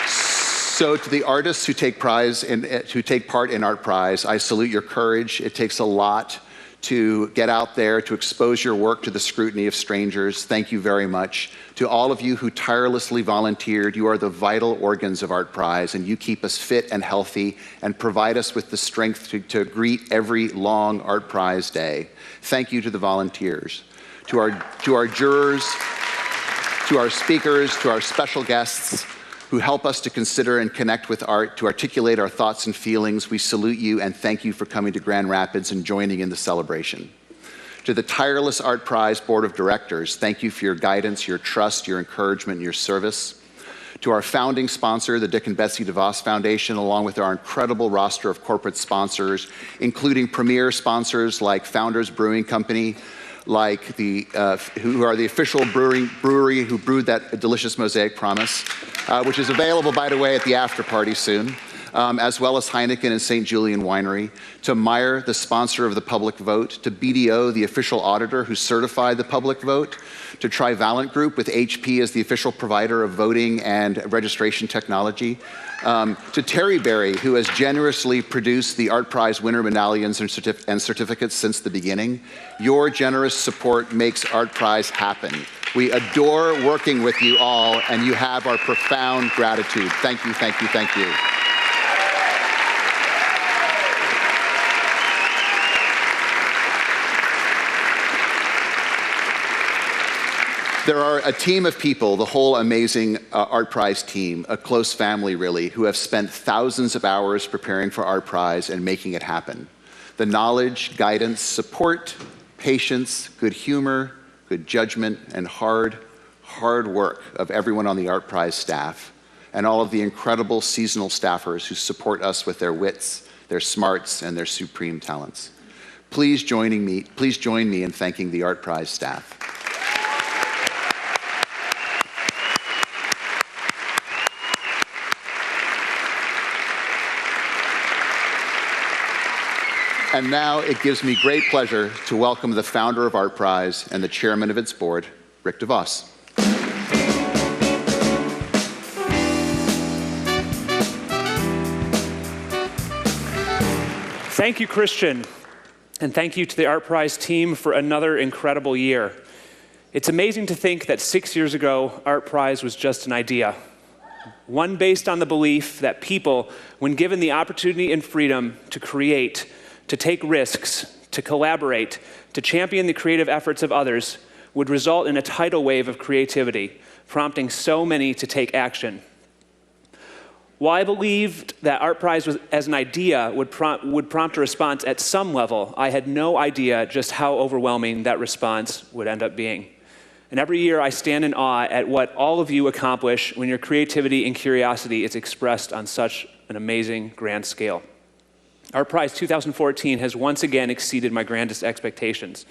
So to the artists who take part in Art Prize, I salute your courage. It takes a lot to get out there, to expose your work to the scrutiny of strangers. Thank you very much. To all of you who tirelessly volunteered, you are the vital organs of Art Prize, and you keep us fit and healthy and provide us with the strength to greet every long Art Prize day. Thank you to the volunteers. To our jurors, to our speakers, to our special guests, who help us to consider and connect with art, to articulate our thoughts and feelings. We salute you and thank you for coming to Grand Rapids and joining in the celebration. To the tireless Art Prize Board of Directors, thank you for your guidance, your trust, your encouragement, and your service. To our founding sponsor, the Dick and Betsy DeVos Foundation, along with our incredible roster of corporate sponsors, including premier sponsors like Founders Brewing Company, like who are the official brewery who brewed that delicious Mosaic Promise, which is available, by the way, at the after party soon. as well as Heineken and St. Julian Winery, to Meyer, the sponsor of the public vote, to BDO, the official auditor who certified the public vote, to Trivalent Group with HP as the official provider of voting and registration technology, to Terry Berry, who has generously produced the Art Prize winner medallions and certificates since the beginning. Your generous support makes Art Prize happen. We adore working with you all, and you have our profound gratitude. Thank you, thank you, thank you. There are a team of people, the whole amazing Art Prize team, a close family really, who have spent thousands of hours preparing for Art Prize and making it happen. The knowledge, guidance, support, patience, good humor, good judgment, and hard work of everyone on the Art Prize staff, and all of the incredible seasonal staffers who support us with their wits, their smarts, and their supreme talents. Please join me in thanking the Art Prize staff. And now it gives me great pleasure to welcome the founder of Art Prize and the chairman of its board, Rick DeVos. Thank you, Christian, and thank you to the Art Prize team for another incredible year. It's amazing to think that 6 years ago, Art Prize was just an idea, one based on the belief that people, when given the opportunity and freedom to create, to take risks, to collaborate, to champion the creative efforts of others, would result in a tidal wave of creativity, prompting so many to take action. While I believed that Art Prize as an idea would prompt a response at some level, I had no idea just how overwhelming that response would end up being. And every year I stand in awe at what all of you accomplish when your creativity and curiosity is expressed on such an amazing grand scale. Art Prize 2014 has once again exceeded my grandest expectations.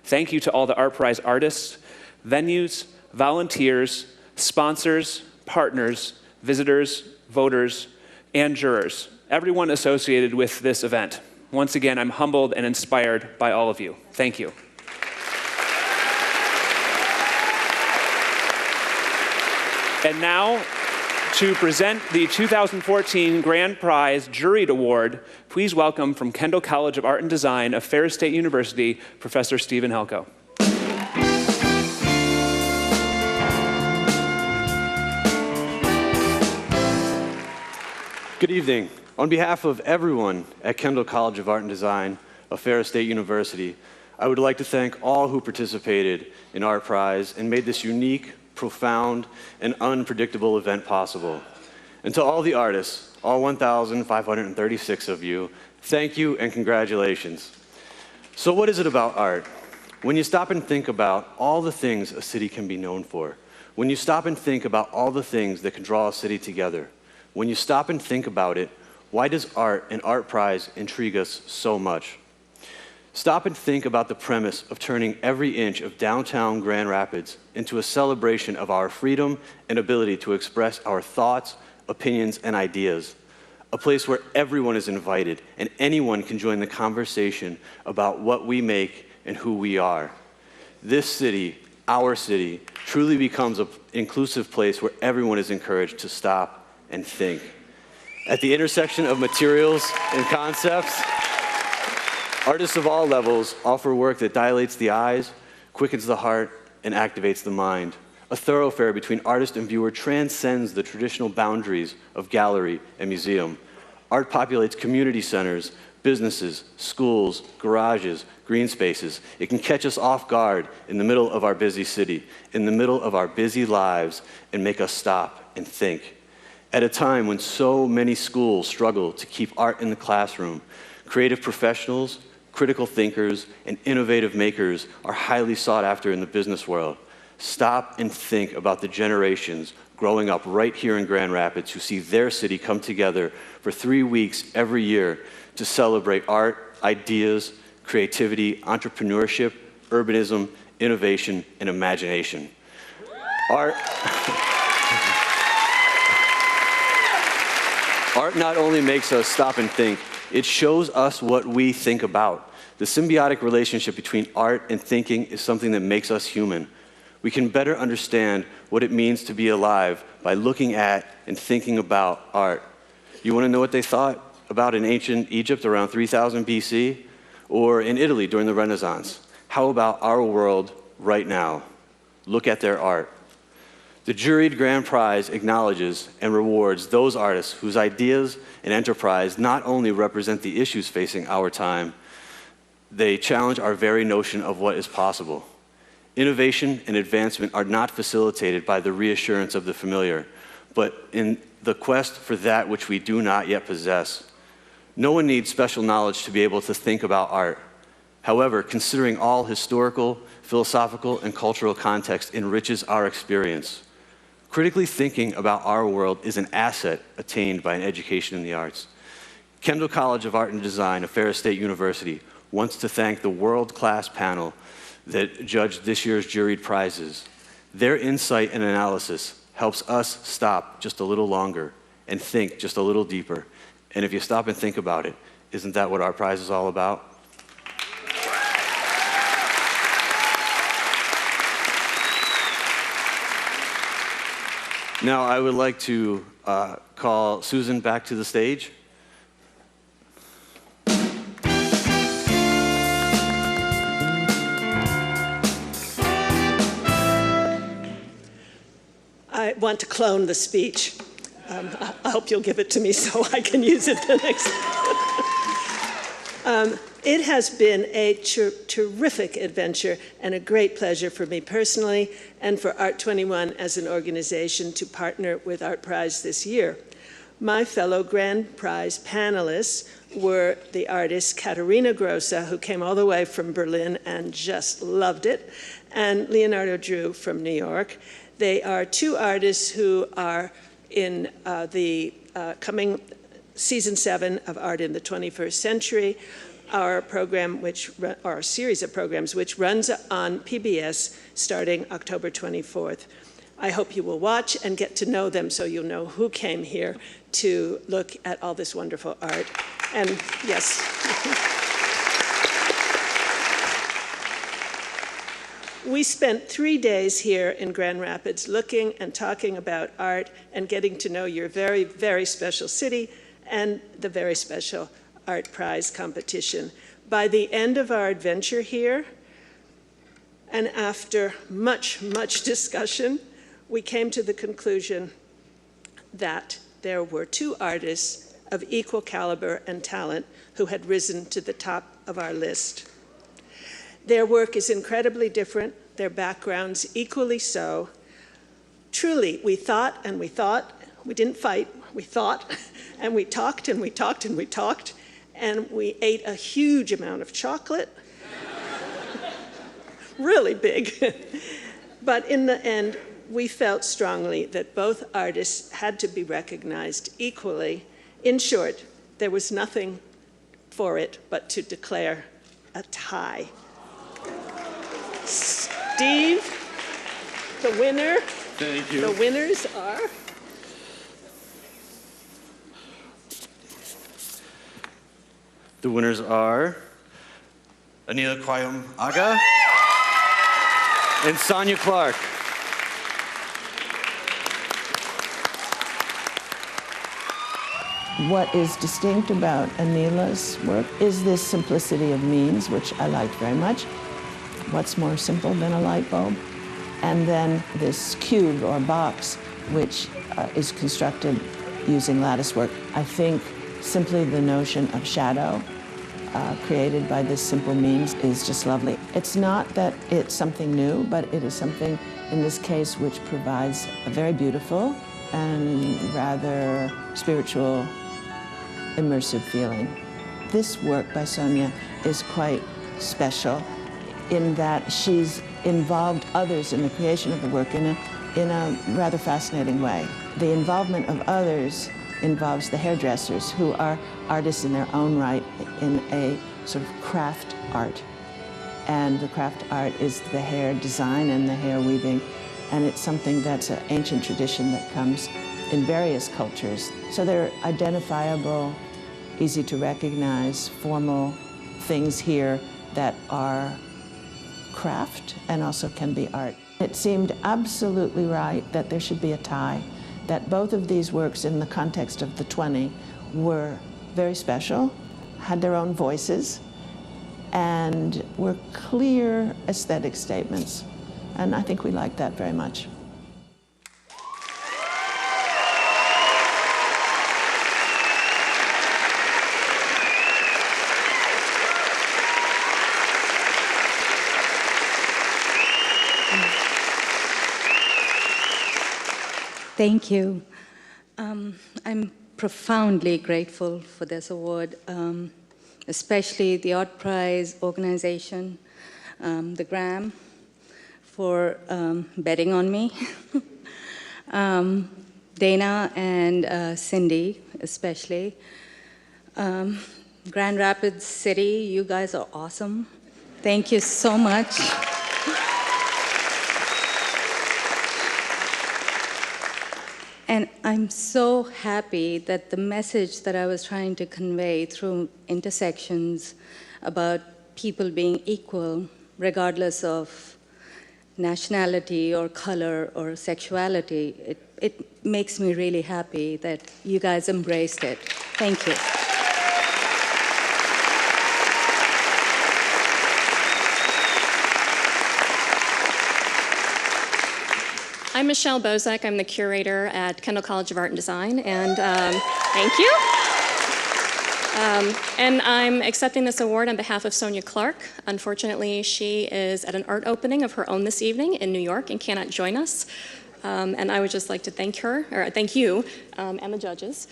Thank you to all the Art Prize artists, venues, volunteers, sponsors, partners, visitors, voters, and jurors, everyone associated with this event. Once again, I'm humbled and inspired by all of you. Thank you. And now, to present the 2014 Grand Prize Juried Award, please welcome from Kendall College of Art and Design of Ferris State University, Professor Stephen Helko. Good evening. On behalf of everyone at Kendall College of Art and Design of Ferris State University, I would like to thank all who participated in Art Prize and made this unique, profound, and unpredictable event possible. And to all the artists, all 1,536 of you, thank you and congratulations. So what is it about art? When you stop and think about all the things a city can be known for, when you stop and think about all the things that can draw a city together, when you stop and think about it, why does art and Art Prize intrigue us so much? Stop and think about the premise of turning every inch of downtown Grand Rapids into a celebration of our freedom and ability to express our thoughts, opinions, and ideas. A place where everyone is invited and anyone can join the conversation about what we make and who we are. This city, our city, truly becomes an inclusive place where everyone is encouraged to stop and think. At the intersection of materials and concepts, artists of all levels offer work that dilates the eyes, quickens the heart, and activates the mind. A thoroughfare between artist and viewer transcends the traditional boundaries of gallery and museum. Art populates community centers, businesses, schools, garages, green spaces. It can catch us off guard in the middle of our busy city, in the middle of our busy lives, and make us stop and think. At a time when so many schools struggle to keep art in the classroom, creative professionals, critical thinkers, and innovative makers are highly sought after in the business world. Stop and think about the generations growing up right here in Grand Rapids who see their city come together for 3 weeks every year to celebrate art, ideas, creativity, entrepreneurship, urbanism, innovation, and imagination. Art not only makes us stop and think, it shows us what we think about. The symbiotic relationship between art and thinking is something that makes us human. We can better understand what it means to be alive by looking at and thinking about art. You want to know what they thought about in ancient Egypt around 3000 BC? Or in Italy during the Renaissance? How about our world right now? Look at their art. The juried grand prize acknowledges and rewards those artists whose ideas and enterprise not only represent the issues facing our time, they challenge our very notion of what is possible. Innovation and advancement are not facilitated by the reassurance of the familiar, but in the quest for that which we do not yet possess. No one needs special knowledge to be able to think about art. However, considering all historical, philosophical, and cultural context enriches our experience. Critically thinking about our world is an asset attained by an education in the arts. Kendall College of Art and Design of Ferris State University wants to thank the world-class panel that judged this year's juried prizes. Their insight and analysis helps us stop just a little longer and think just a little deeper. And if you stop and think about it, isn't that what ArtPrize is all about? Now I would like to call Susan back to the stage. I want to clone the speech. I hope you'll give it to me so I can use it the next It has been a terrific adventure and a great pleasure for me personally and for Art21 as an organization to partner with ArtPrize this year. My fellow Grand Prize panelists were the artist Katharina Grossa, who came all the way from Berlin and just loved it, and Leonardo Drew from New York. They are two artists who are in the coming season 7 of Art in the 21st Century, our program, our series of programs, which runs on PBS starting October 24th. I hope you will watch and get to know them so you'll know who came here to look at all this wonderful art. And yes. We spent 3 days here in Grand Rapids looking and talking about art and getting to know your very, very special city and the very special Art Prize competition. By the end of our adventure here, and after much, much discussion, we came to the conclusion that there were 2 artists of equal caliber and talent who had risen to the top of our list. Their work is incredibly different, their backgrounds equally so. Truly, we thought and we thought, we didn't fight, we thought, and we talked and we talked and we talked, and we ate a huge amount of chocolate, really big. But in the end, we felt strongly that both artists had to be recognized equally. In short, there was nothing for it but to declare a tie. Steve, the winner. Thank you. The winners are? The winners are Anila Kwayum Aga and Sonia Clark. What is distinct about Anila's work is this simplicity of means, which I liked very much. What's more simple than a light bulb? And then this cube or box, which is constructed using lattice work. I think simply the notion of shadow created by this simple means is just lovely. It's not that it's something new, but it is something, in this case, which provides a very beautiful and rather spiritual, immersive feeling. This work by Sonia is quite special in that she's involved others in the creation of the work in a rather fascinating way. The involvement of others involves the hairdressers, who are artists in their own right in a sort of craft art. And the craft art is the hair design and the hair weaving. and it's something that's an ancient tradition that comes in various cultures. So they're identifiable, easy to recognize, formal things here that are craft and also can be art. It seemed absolutely right that there should be a tie, that both of these works in the context of the 20 were very special, had their own voices, and were clear aesthetic statements. And I think we like that very much. Thank you. I'm profoundly grateful for this award, especially the ArtPrize organization, the Graham, for betting on me. Dana and Cindy, especially. Grand Rapids City, you guys are awesome. Thank you so much. And I'm so happy that the message that I was trying to convey through intersections about people being equal, regardless of nationality or color or sexuality, it makes me really happy that you guys embraced it. Thank you. I'm Michelle Bozek. I'm the curator at Kendall College of Art and Design, and thank you. And I'm accepting this award on behalf of Sonia Clark. Unfortunately, she is at an art opening of her own this evening in New York and cannot join us. And I would just like to thank her, or thank you, and the judges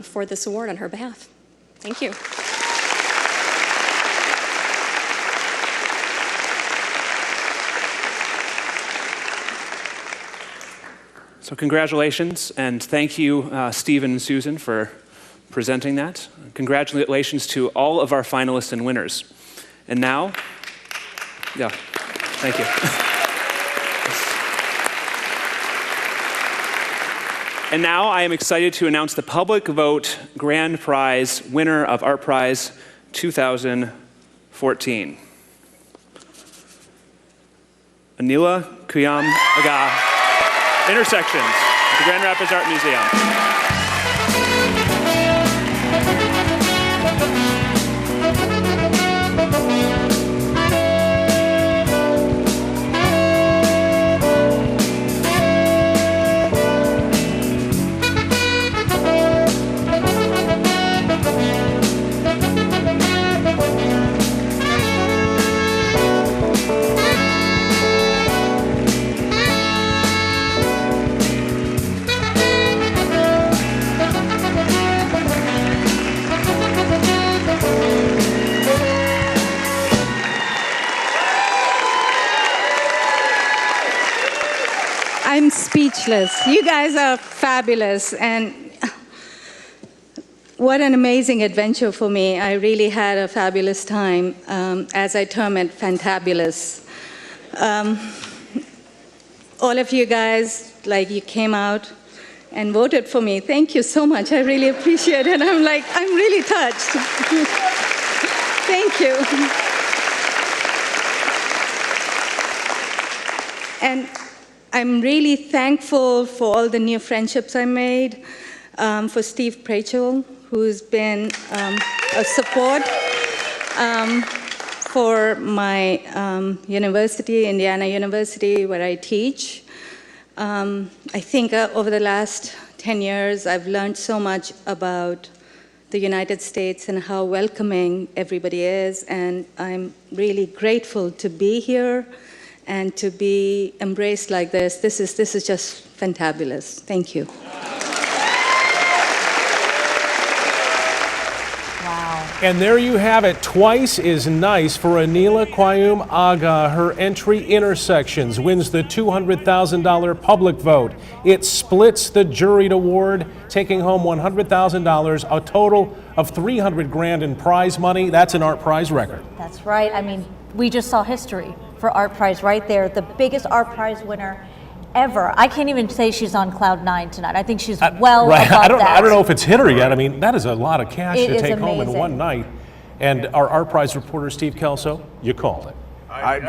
for this award on her behalf. Thank you. So congratulations, and thank you, Stephen and Susan, for presenting that. Congratulations to all of our finalists and winners. And now, yeah, thank you. And now I am excited to announce the public vote grand prize winner of ArtPrize 2014. Anila Kuyam Aga. Intersections at the Grand Rapids Art Museum. I'm speechless. You guys are fabulous, and what an amazing adventure for me. I really had a fabulous time, as I term it, fantabulous. All of you guys, like, you came out and voted for me. Thank you so much. I really appreciate it. I'm really touched. Thank you. And I'm really thankful for all the new friendships I made, for Steve Prachel, who's been a support, for my university, Indiana University, where I teach. I think over the last 10 years, I've learned so much about the United States and how welcoming everybody is, and I'm really grateful to be here and to be embraced like this. This is just fantabulous. Thank you. Wow. And there you have it. Twice is nice for Anila Quayum Aga. Her entry, Intersections, wins the $200,000 public vote. It splits the juried award, taking home $100,000, a total of $300,000 in prize money. That's an ArtPrize record. That's right. I mean, we just saw history for ArtPrize right there, the biggest ArtPrize winner ever. I can't even say she's on cloud 9 tonight. I think she's well right. above that. I don't know if it's hit her yet. I mean, that is a lot of cash It to is take home in amazing. one night. And our Art Prize reporter, Steve Kelso, you called it. I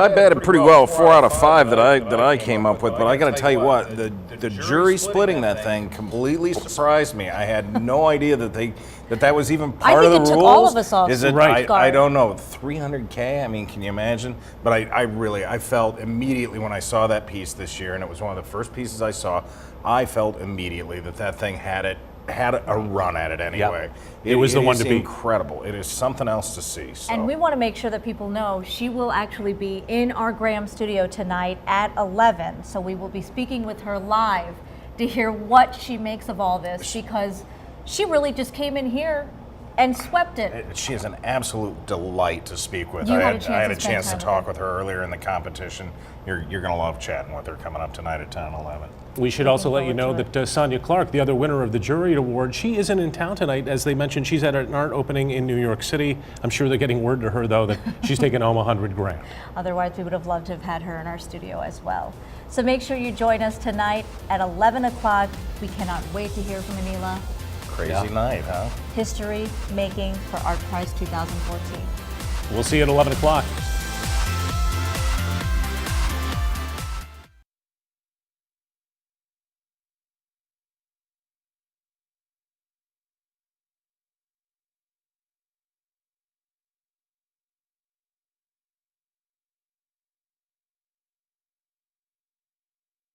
batted pretty well, 4 out of 5 that I came up with. But I got to tell you what, the jury splitting that thing completely surprised me. I had no idea that was even part of the rules. I think it took all of us off. Is it? Right. I don't know. 300K. I mean, can you imagine? But I felt immediately when I saw that piece this year, and it was one of the first pieces I saw. I felt immediately that thing had a run at it anyway. Yep. It was the one to beat. Incredible. It is something else to see. So. And we want to make sure that people know she will actually be in our Graham studio tonight at 11. So we will be speaking with her live to hear what she makes of all this, because she really just came in here and swept it. She is an absolute delight to speak with. You I had had a a chance chance to to spend time talk with her earlier in the competition. You're going to love chatting with her coming up tonight at 10 and 11. We should also let you know that Sonia Clark, the other winner of the Jury Award, she isn't in town tonight. As they mentioned, she's at an art opening in New York City. I'm sure they're getting word to her, though, that she's taking home $100,000. Otherwise, we would have loved to have had her in our studio as well. So make sure you join us tonight at 11 o'clock. We cannot wait to hear from Anila. Crazy night, huh? History making for Art Prize 2014. We'll see you at 11 o'clock.